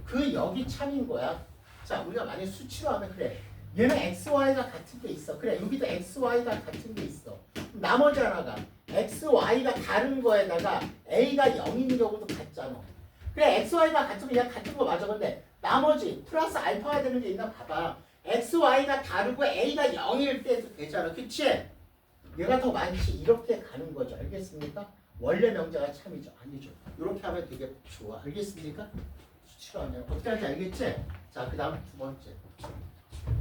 그 여기 참인 거야. 자, 우리가 만약 수치로 하면 그래. 얘는 x, y가 같은 게 있어. 그래, 여기도 x, y가 같은 게 있어. 나머지 하나가 x, y가 다른 거에다가 a가 0인 경우도 같잖아. 그래, x, y가 같으면 얘가 같은 거 맞아. 근데 나머지 플러스 알파가 되는 게 있나 봐봐. x, y가 다르고 a가 0일 때도 되잖아. 그치? 얘가 더 많지. 이렇게 가는 거죠. 알겠습니까? 원래 명제가 참이죠. 아니죠. 이렇게 하면 되게 좋아. 알겠습니까? 수치로 하면 어떻게 하는지 알겠지? 자, 그 다음 두 번째.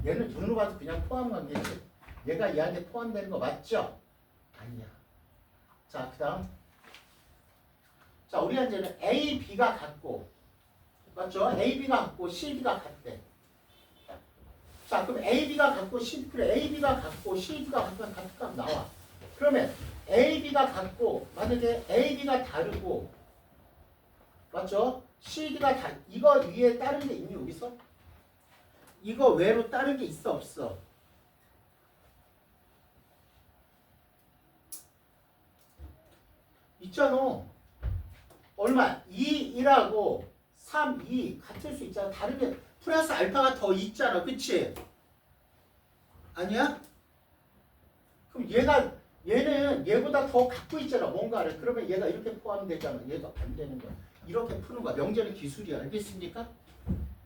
얘는 눈으로 봐도 그냥 포함 관계지. 얘가 얘한테 포함되는 거 맞죠? 아니야. 자, 그 다음. 자, 우리가 이제는 A, B가 같고, 맞죠? A, B가 같고, C, D가 같대. 자, 그럼 A, B가 같고, 그래, A, B가 같고, C, D가 같으면 같은 값 나와. 그러면 A, B가 같고, 만약에 A, B가 다르고, 맞죠? C, D가 이거 위에 다른 게 있니, 여기서? 이거 외로 다른 게 있어, 없어? 있잖아. 얼마? 2, 1하고 3, 2 같을 수 있잖아. 다르면 플러스 알파가 더 있잖아. 그치? 아니야? 그럼 얘는 얘보다 더 갖고 있잖아. 뭔가를. 그러면 얘가 이렇게 포함되잖아. 얘도 안 되는 거야. 이렇게 푸는 거야. 명제는 기술이야. 알겠습니까?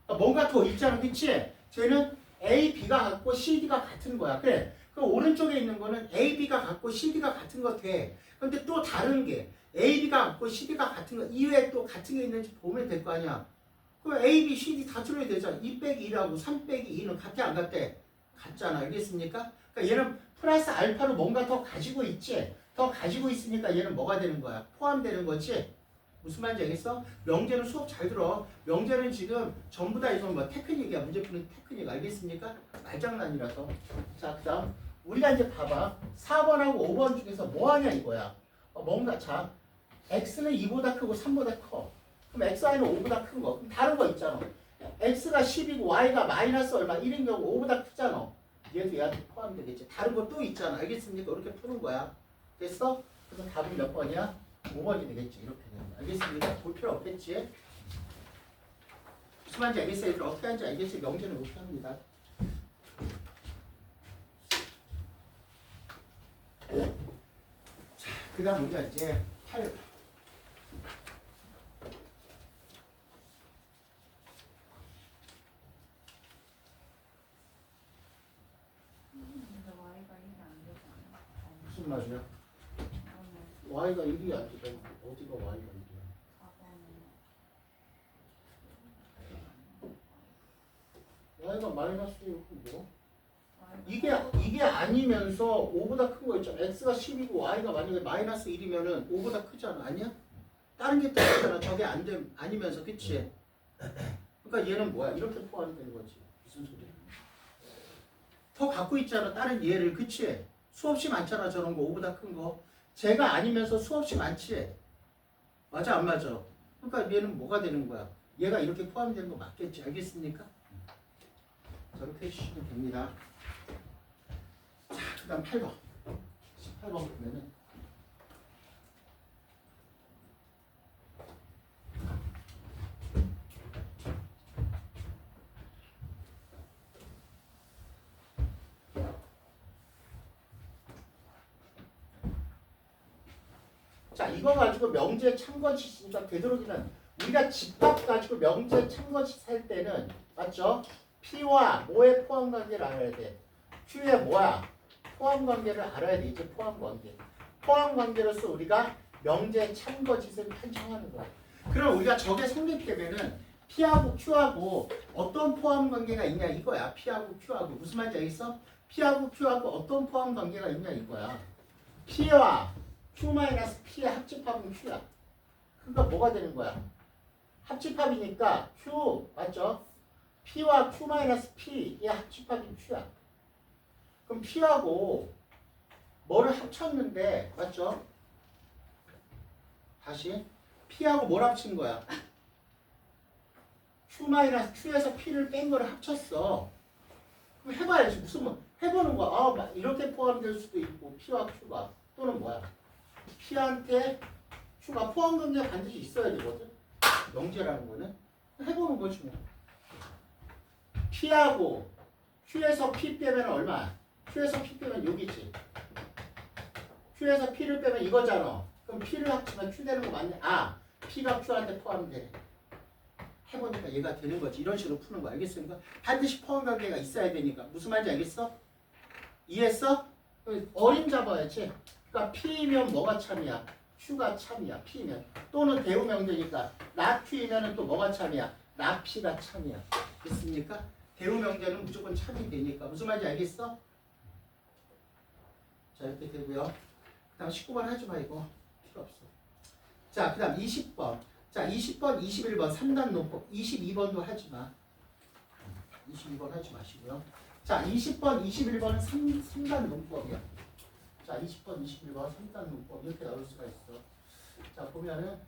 뭔가 더 있잖아. 그치? 쟤는 A, B가 같고 C, D가 같은 거야. 그래. 그 오른쪽에 있는 거는 A, B가 같고 C, D가 같은 거 돼. 근데 또 다른 게 A, B가 같고 C, D가 같은 거 이외에 또 같은 게 있는지 보면 될 거 아니야. 그럼 A, B, C, D 다 들어야 되잖아. 2 빼기 1하고 3 빼기 2는 같대 안 같대? 같잖아. 알겠습니까? 그러니까 얘는 플러스 알파로 뭔가 더 가지고 있지. 더 가지고 있으니까 얘는 뭐가 되는 거야? 포함되는 거지. 무슨 말인지 알겠어? 명제는 수업 잘 들어. 명제는 지금 전부 다 이건 뭐 테크닉이야. 문제 푸는 테크닉. 알겠습니까? 말장난이라서. 자, 그 다음 우리가 이제 봐봐. 4번하고 5번 중에서 뭐 하냐 이거야. 뭔가 자 x는 2보다 크고 3보다 커. 그럼 xy는 5보다 큰 거. 그럼 다른 거 있잖아. x가 10이고 y가 마이너스 얼마 1인 경우 5보다 크잖아. 얘도 얘한테 포함되겠지. 다른 거 또 있잖아. 알겠습니까? 이렇게 푸는 거야. 됐어? 그래서 답은 몇 번이야? 5번이 되겠지. 이렇게 되는 거. 알겠습니까? 볼 필요 없겠지? 무슨 말인지 알겠어요? 이걸 어떻게 하는지 알겠지? 명제는 이렇게 합니다. 자, 그 다음 우리가 이제 8. 무슨 말이야? y가 1이 안 되다. 어디가 y가 1이야? y가 마이너스 1이고 뭐? 이게 아니면서 5보다 큰 거 있잖아. x가 10이고 y가 만약에 마이너스 1이면은 5보다 크잖아. 아니야? 다른 게 또 있잖아. 저게 아니면서 그치? 그러니까 얘는 뭐야? 이렇게 포함되는 거지. 무슨 소리야? 더 갖고 있잖아. 다른 얘를 그치? 수없이 많잖아. 저런 거 5보다 큰 거. 쟤가 아니면서 수없이 많지? 맞아 안 맞아? 그러니까 얘는 뭐가 되는 거야? 얘가 이렇게 포함되는 거 맞겠지? 알겠습니까? 저렇게 해주시면 됩니다. 자, 그 다음 8번. 18번 보면은 자, 이거 가지고 명제 참거짓이니까 되도록이면 우리가 집합 가지고 명제 참거짓 할 때는 맞죠? P와 뭐의 포함 관계를 알아야 돼? Q의 뭐야? 포함 관계를 알아야 돼. 이제 포함 관계. 포함 관계로서 우리가 명제 참거짓을 판정하는 거야. 그럼 우리가 저게 성립되면은 P하고 Q하고 어떤 포함 관계가 있냐 이거야. P하고 Q하고 무슨 말인지 알겠어? P하고 Q하고 어떤 포함 관계가 있냐 이거야. P와 Q-P의 합집합은 Q야. 그러니까 뭐가 되는 거야? 합집합이니까 Q 맞죠? P와 Q-P의 합집합이 Q야. 그럼 P하고 뭐를 합쳤는데 맞죠? 다시 P하고 뭘 합친 거야? Q-Q에서 P를 뺀 거를 합쳤어. 그럼 해봐야지. 무슨 뭐 해보는 거야. 아, 막 이렇게 포함될 수도 있고 P와 Q가 또는 뭐야? P한테 Q가 포함 관계가 반드시 있어야 되거든. 명제라는 거는 해보는 거지 뭐. P하고 Q에서 P 빼면 얼마야? Q에서 P 빼면 여기지. Q에서 P를 빼면 이거잖아. 그럼 P를 합치면 Q 되는 거 맞네. 아, P가 Q한테 포함되네. 해보니까 얘가 되는 거지. 이런 식으로 푸는 거 알겠습니까? 반드시 포함 관계가 있어야 되니까. 무슨 말인지 알겠어? 이해했어? 어림 잡아야지. 그러니까 P면 뭐가 참이야? Q가 참이야. P면. 또는 대우명제니까 나 Q이면 또 뭐가 참이야? 나 P가 참이야. 됐습니까? 대우명제는 무조건 참이 되니까. 무슨 말인지 알겠어? 자, 이렇게 되고요. 그 다음 19번 하지 마 이거. 필요 없어. 자, 그 다음 20번. 자, 20번, 21번 3단 논법. 22번도 하지 마. 22번 하지 마시고요. 자, 20번, 21번은 3단 논법이야. 자, 20번, 21번 3단 논법 이렇게 나올 수가 있어. 자, 보면은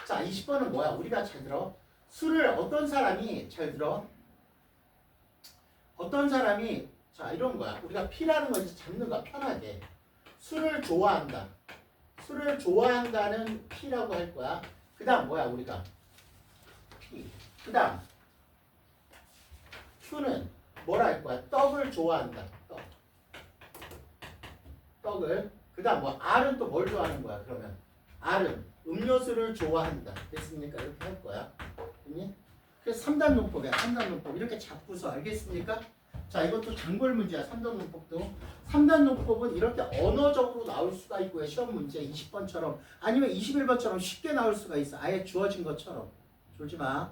자, 20번은 뭐야? 우리가 잘 들어. 술을 어떤 사람이 잘 들어? 어떤 사람이 자, 이런 거야. 우리가 P라는 걸 잡는 거야. 편하게. 술을 좋아한다. 술을 좋아한다는 P라고 할 거야. 그 다음 뭐야 우리가? P. 그 다음 Q는 뭐라 할 거야? 떡을 좋아한다. 떡을. 그 다음 뭐 R은 또 뭘 좋아하는 거야? 그러면 R은 음료수를 좋아한다. 됐습니까? 이렇게 할 거야. 됐니? 그래서 3단 논법이야. 3단 논법. 이렇게 잡고서 알겠습니까? 자, 이것도 단골 문제야. 3단 논법도. 3단 논법은 이렇게 언어적으로 나올 수가 있고요. 시험 문제 20번처럼 아니면 21번처럼 쉽게 나올 수가 있어. 아예 주어진 것처럼. 졸지 마.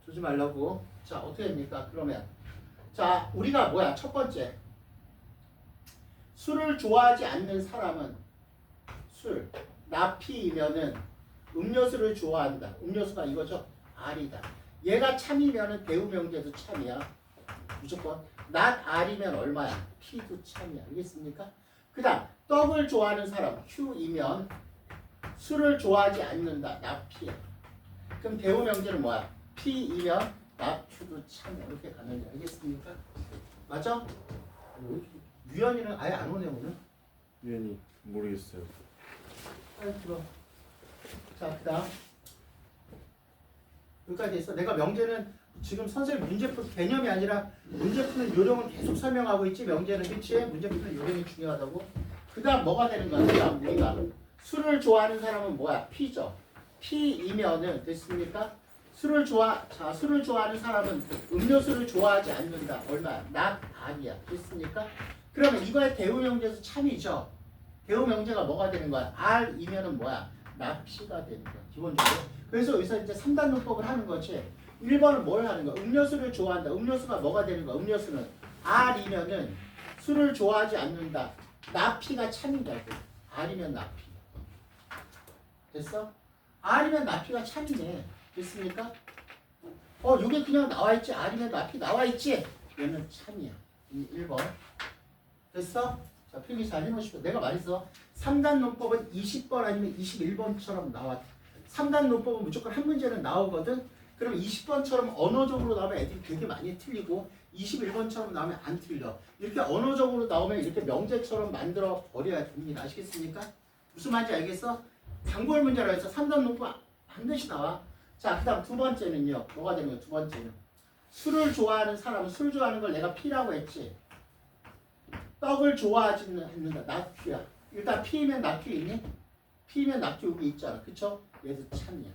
졸지 말라고. 자, 어떻게 됩니까? 그러면 자, 우리가 뭐야? 첫 번째. 술을 좋아하지 않는 사람은 술, 나피이면은 음료수를 좋아한다. 음료수가 이거죠? R이다. 얘가 참이면은 대우명제도 참이야. 무조건. not R이면 얼마야? P도 참이야. 알겠습니까? 그 다음 떡을 좋아하는 사람 Q이면 술을 좋아하지 않는다. not P야. 그럼 대우명제는 뭐야? P이면 not Q도 참이야. 이렇게 가는 게 알겠습니까? 맞죠? 유연이는 아예 안 오네 오늘. 유연이 모르겠어요. 빨리 들어. 자, 그 다음 여기까지 있어. 내가 명제는 지금 선생님 문제 푸는 개념이 아니라 문제 푸는 요령은 계속 설명하고 있지. 명제는 그치? 문제 푸는 요령이 중요하다고. 그 다음 뭐가 되는 거야? 그 다음 우리가 술을 좋아하는 사람은 뭐야? P죠. P이면은 됐습니까? 술을 좋아하는 사람은 음료수를 좋아하지 않는다. 얼마야? not R이야. 됐습니까? 그러면 이거의 대우명제에서 참이죠. 대우명제가 뭐가 되는 거야? R이면은 뭐야? not P가 되는 거야. 기본적으로. 그래서 여기서 이제 3단 논법을 하는 거지. 1번은 뭘 하는 거야? 음료수를 좋아한다. 음료수가 뭐가 되는 거야? 음료수는 R이면은 술을 좋아하지 않는다. 나피가 참이라고. R이면 나피. 됐어? R이면 나피가 참이네. 됐습니까? 이게 그냥 나와있지. R이면 나피 나와있지? 얘는 참이야. 1번. 됐어? 자, 필기 잘 해놓으시고. 내가 말했어. 3단 논법은 20번 아니면 21번처럼 나와. 3단 논법은 무조건 한 문제는 나오거든. 그럼 20번처럼 언어적으로 나오면 애들이 되게 많이 틀리고 21번처럼 나오면 안 틀려. 이렇게 언어적으로 나오면 이렇게 명제처럼 만들어 버려야 됩니다. 아시겠습니까? 무슨 말인지 알겠어? 단골 문제라 해서 3단 논법 반드시 나와. 자, 그 다음 두 번째는요. 뭐가 되는 거야? 두 번째는 술을 좋아하는 사람은 술 좋아하는 걸 내가 P라고 했지. 떡을 좋아하지는 않는다. 낙큐야. 일단 P면 낙큐 있니? P면 낙큐 여기 있잖아. 그쵸? 얘도 참이야.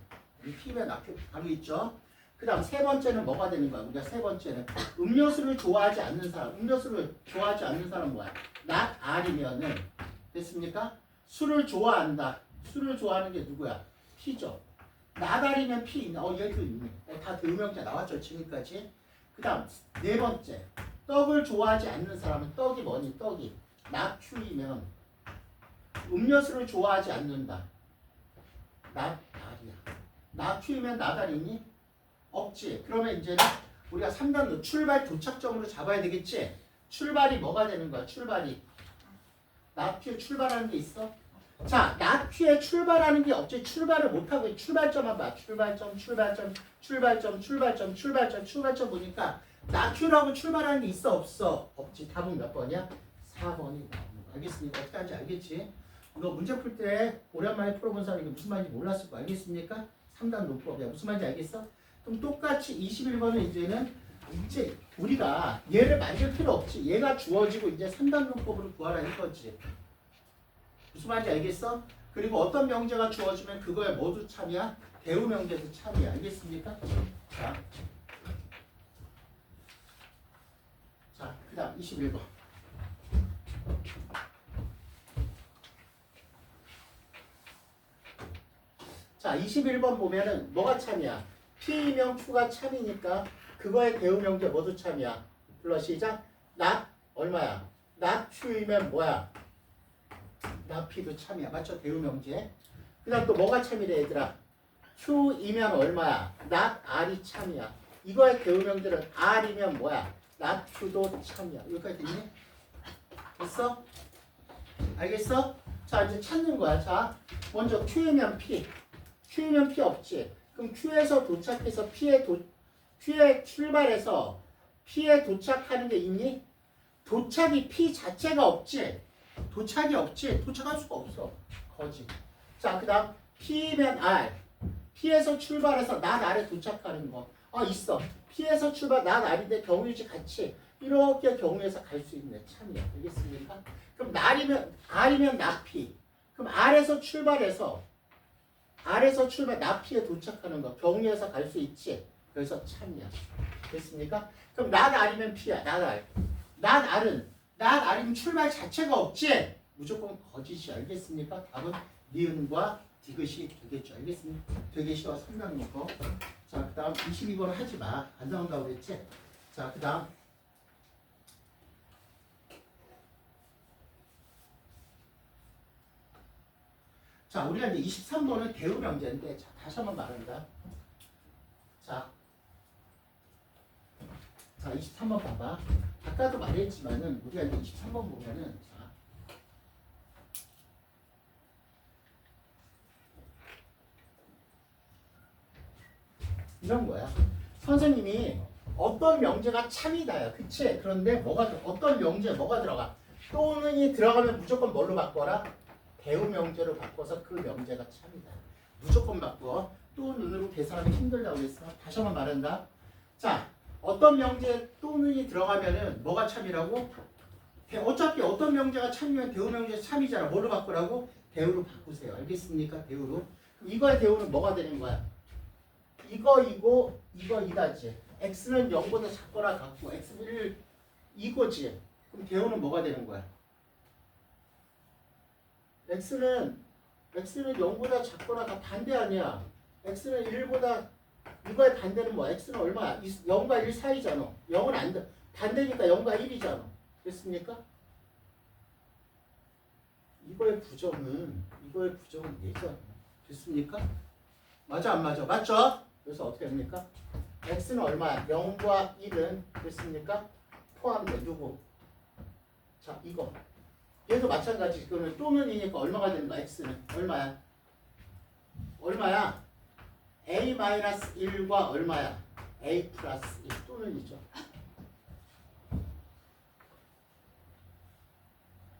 P면 낙큐 바로 있죠. 그 다음 세 번째는 뭐가 되는 거야? 우리가 세 번째는 음료수를 좋아하지 않는 사람. 음료수를 좋아하지 않는 사람은 뭐야? not R이면은 됐습니까? 술을 좋아한다. 술을 좋아하는 게 누구야? P죠. not R이면 P 있나? 얘도 있네. 다 대명사 나왔죠 지금까지. 그 다음 네 번째 떡을 좋아하지 않는 사람은 떡이 뭐니? 떡이 not Q이면 음료수를 좋아하지 않는다. not R이야. not Q이면 not R이니? 없지. 그러면 이제는 우리가 3단도 출발 도착점으로 잡아야 되겠지? 출발이 뭐가 되는 거야? 출발이 나퓨에 출발하는 게 있어? 자, 나퓨에 출발하는 게 없지. 출발을 못하고 출발점만 봐. 출발점 보니까 나퓨라고 출발하는 게 있어? 없어? 없지. 답은 몇 번이야? 4번이 나오는 거. 알겠습니까? 어떻게 하는지 알겠지? 이거 문제 풀 때 오랜만에 풀어본 사람이 무슨 말인지 몰랐을 거 알겠습니까? 3단 논법이야. 무슨 말인지 알겠어? 그럼 똑같이 21번은 이제 우리가 얘를 만들 필요 없지. 얘가 주어지고 이제 3단 논법으로 구하라 이거지. 무슨 말인지 알겠어? 그리고 어떤 명제가 주어지면 그거에 모두 참이야? 대우 명제도 참이야. 알겠습니까? 자, 그 다음 21번. 자, 21번 보면은 뭐가 참이야? P이면 Q가 참이니까 그거의 대우 명제 모두 참이야. 불러 시작. not 얼마야? not Q이면 뭐야? not P도 참이야. 맞죠? 대우 명제. 그 다음 또 뭐가 참이래 얘들아? Q이면 얼마야? not R이 참이야. 이거의 대우 명제는 R이면 뭐야? not Q도 참이야. 여기까지 됐니? 됐어? 알겠어? 자, 이제 찾는 거야. 자, 먼저 Q이면 P. Q이면 P 없지. 그럼 Q에서 도착해서 Q에 출발해서 P에 도착하는 게 있니? 도착이 P 자체가 없지. 도착이 없지. 도착할 수가 없어. 거지. 자, 그 다음 P면 R. P에서 출발해서 not R에 도착하는 거. 있어. P에서 출발 not R인데 경유지 같이 이렇게 경유해서 갈 수 있네. 참이야. 알겠습니까? 그럼 R이면 not P. 그럼 R에서 출발해서 나피에 도착하는 거 경유해서 갈 수 있지. 그래서 참이야. 됐습니까? 그럼 not R이면 P야. not R. not R이면 출발 자체가 없지. 무조건 거짓이. 알겠습니까? 답은 니은과 디귿이 되겠죠. 알겠습니까? 되게 쉬워. 3단 놓고. 자, 그 다음 22번은 하지 마. 안 나온다고 그랬지? 자, 그 다음 자, 우리가 이제 23번은 대우 명제인데, 자, 다시 한번 말한다. 자, 23번 봐봐. 아까도 말했지만은, 우리가 이제 23번 보면은, 자, 이런 거야. 선생님이 어떤 명제가 참이다야. 그치? 그런데 어떤 명제, 뭐가 들어가? 또는이 들어가면 무조건 뭘로 바꿔라? 대우 명제로 바꿔서 그 명제가 참이다. 무조건 바꿔. 또 눈으로 계산하기 힘들다고 했어. 다시 한번 말한다. 자, 어떤 명제 또는이 들어가면은 뭐가 참이라고? 어차피 어떤 명제가 참이면 대우 명제 참이잖아. 뭘로 바꾸라고? 대우로 바꾸세요. 알겠습니까? 대우로. 그럼 이거의 대우는 뭐가 되는 거야? 이거 이다지. x는 0보다 작거나 같고 x는 1 이거지. 그럼 대우는 뭐가 되는 거야? x는 0보다 작거나 다 반대 아니야. x는 1보다 이거의 반대는 뭐? x는 얼마야? 0과 1 사이잖아. 0은 안 돼. 반대니까 0과 1이잖아. 됐습니까? 이거의 부정은 얘잖아. 됐습니까? 맞아 안 맞아? 맞죠? 그래서 어떻게 합니까? x는 얼마야? 0과 1은 됐습니까? 포함돼. 누구? 자, 이거. 얘도 마찬가지. 그러면 또는이니까 얼마가 되는 거야? x는 얼마야? a-1과 얼마야? a 플러스 1 또는이죠.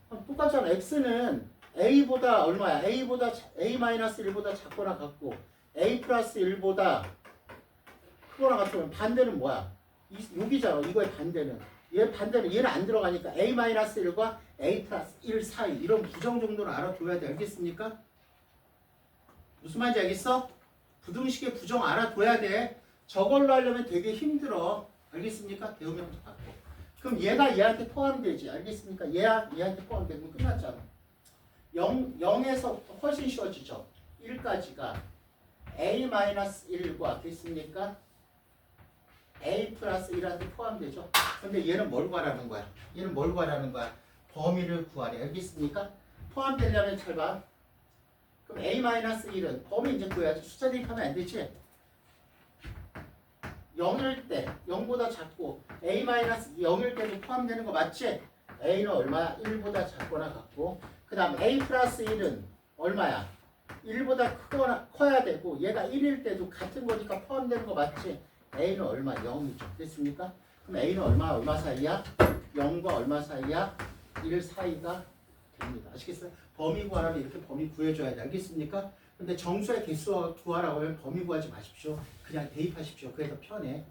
똑같잖아. x는 a보다 얼마야? a-1보다 작거나 같고 a 플러스 1보다 크거나 같으면 반대는 뭐야? 여기잖아. 이거의 반대는. 얘는 안 들어가니까 a-1과 a 플러스 1 사이 이런 부정 정도는 알아둬야 돼. 알겠습니까? 무슨 말인지 알겠어? 부등식의 부정 알아둬야 돼. 저걸로 하려면 되게 힘들어. 알겠습니까? 대우명도 받고. 그럼 얘가 얘한테 포함되지. 알겠습니까? 얘한테 포함되면 끝났잖아. 0에서 훨씬 쉬워지죠. 1까지가 A-1과 됐습니까? A 플러스 1한테 포함되죠. 근데 얘는 뭘 구하라는 거야? 얘는 뭘 구하라는 거야? 범위를 구하래. 알겠습니까? 포함되려면 잘 봐. 그럼 A-1은 범위 이제 구해야지. 숫자 대입하면 안 되지. 0일 때 0보다 작고 A-0일 때도 포함되는 거 맞지? A는 얼마야? 1보다 작거나 같고 그 다음 A 플러스 1은 얼마야? 1보다 크거나 커야 되고 얘가 1일 때도 같은 거니까 포함되는 거 맞지? A는 얼마? 0이죠. 됐습니까? 그럼 A는 얼마 사이야? 0과 얼마 사이야? 1 사이가 됩니다. 아시겠어요? 범위 구하라면 이렇게 범위 구해줘야 돼. 알겠습니까? 근데 정수의 개수 구하라고 하면 범위 구하지 마십시오. 그냥 대입하십시오. 그게 더 편해.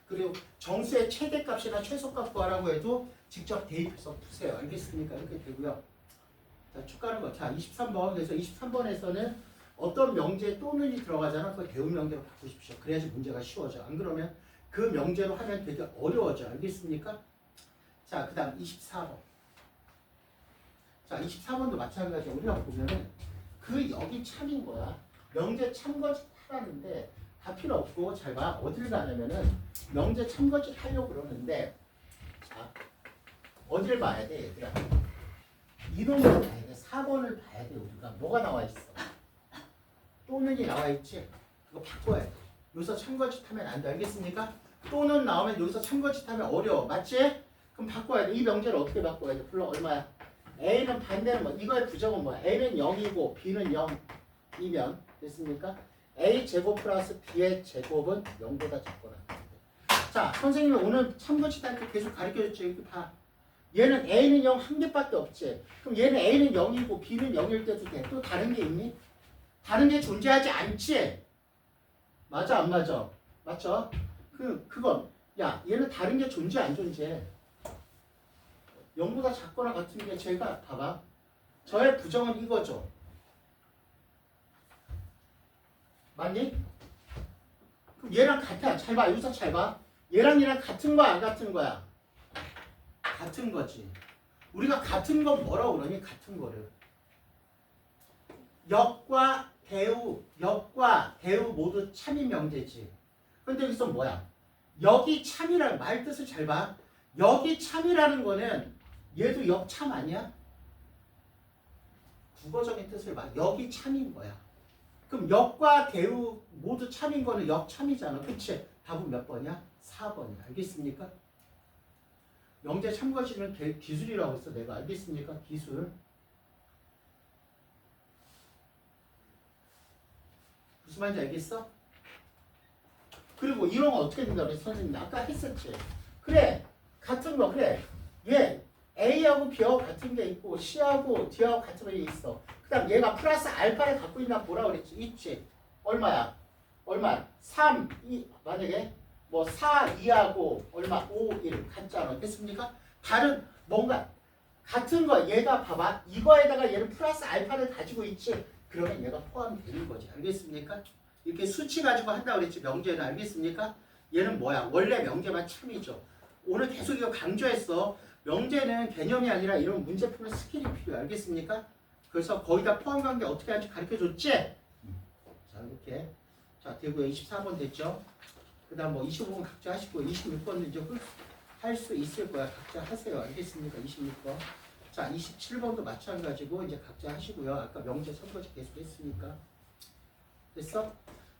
그리고 정수의 최대값이나 최소값 구하라고 해도 직접 대입해서 푸세요. 알겠습니까? 이렇게 되고요. 자, 쭉 가는 거. 자, 23번. 그래서 23번에서는 어떤 명제 또는이 들어가잖아. 그걸 대응 명제로 바꾸십시오. 그래야지 문제가 쉬워져. 안 그러면 그 명제로 하면 되게 어려워져. 알겠습니까? 자, 그 다음 24번. 자, 24번도 마찬가지야. 우리가 보면은 그 여기 참인 거야. 명제 참거짓 하라는데 다 필요 없고 잘 봐. 어디를 가냐면은 명제 참거짓 하려고 그러는데 자, 어디를 봐야 돼, 얘들아? 이놈을 봐야 돼. 4번을 봐야 돼, 우리가. 뭐가 나와 있어? 또는이 나와 있지? 그거 바꿔야 돼. 여기서 참거짓 하면 안 돼. 알겠습니까? 또는 나오면 여기서 참거짓 하면 어려워. 맞지? 그럼 바꿔야 돼. 이 명제를 어떻게 바꿔야 돼? 불러 얼마야? A는 반대는 뭐? 이거의 부정은 뭐야? A는 0이고 B는 0이면 됐습니까? A 제곱 플러스 B의 제곱은 0보다 작거나. 자, 선생님이 오늘 참고치 단계 계속 가르쳐줬죠. 이렇게 봐. 얘는 A는 0 한 개밖에 없지. 그럼 얘는 A는 0이고 B는 0일 때도 돼. 또 다른 게 있니? 다른 게 존재하지 않지? 맞아, 안 맞아? 맞죠? 그건 야, 얘는 다른 게 존재 안 존재? 0보다 작거나 같은 게 제가 봐봐. 저의 부정은 이거죠. 맞니? 그럼 얘랑 같아. 잘 봐. 여기서 잘 봐. 얘랑 같은 거야, 안 같은 거야? 같은 거지. 우리가 같은 건 뭐라고 그러니? 같은 거를. 역과 대우 모두 참인 명제지. 근데 여기서 뭐야? 역이 참이라는 말 뜻을 잘 봐. 역이 참이라는 거는 얘도 역참 아니야? 국어적인 뜻을 봐. 역이 참인 거야. 그럼 역과 대우 모두 참인 거는 역참이잖아. 그치? 답은 몇 번이야? 4번이야. 알겠습니까? 명제 참고하시면 기술이라고 했어. 내가 알겠습니까? 기술. 무슨 말인지 알겠어? 그리고 이런 거 어떻게 된다고 그래? 선생님 아까 했었지. 그래. 같은 거 그래. 얘 A하고 B하고 같은 게 있고 C하고 D하고 같은 게 있어. 그 다음 얘가 플러스 알파를 갖고 있나 보라 그랬지. 있지. 얼마야? 3, 2, 만약에 뭐 4, 2하고 얼마? 5, 1 같잖아. 됐습니까? 다른 뭔가 같은 거 얘가 봐봐. 이거에다가 얘는 플러스 알파를 가지고 있지. 그러면 얘가 포함되는 거지. 알겠습니까? 이렇게 수치 가지고 한다고 그랬지. 명제는. 알겠습니까? 얘는 뭐야? 원래 명제만 참이죠. 오늘 계속 이거 강조했어. 명제는 개념이 아니라 이런 문제 푸는 스킬이 필요해. 알겠습니까? 그래서 거기다 포함관계 어떻게 하는지 가르쳐줬지? 자, 이렇게. 자, 되고요. 24번 됐죠? 그 다음 뭐 25번 각자 하시고 26번은 이제 할 수 있을 거야. 각자 하세요. 알겠습니까? 26번. 자, 27번도 마찬가지고 이제 각자 하시고요. 아까 명제 선거지 계속 했으니까. 됐어?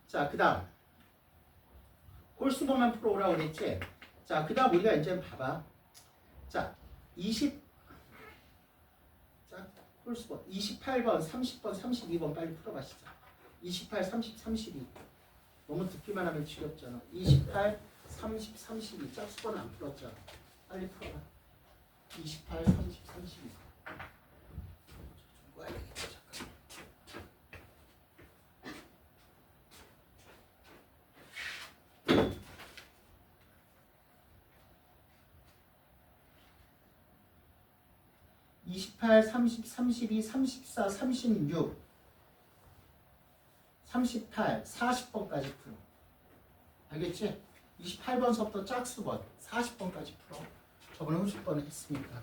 자, 그 다음. 홀수범만 풀어오라고 그랬지? 자, 그 다음 우리가 이제 봐봐. 자, 홀수범. 28번, 30번, 32번 빨리 풀어봐시죠. 28, 30, 32. 너무 듣기만 하면 지겹잖아. 28, 30, 32. 짝수번은 안 풀었잖아. 빨리 풀어봐. 28, 30, 32. 좀 꺼야 되겠다. 잠깐. (28) (30) (32) (34) (36) (38) (40번까지 풀어. 알겠지? 28번서부터 짝수번 40번까지 풀어. 저번에 50번을 했으니까.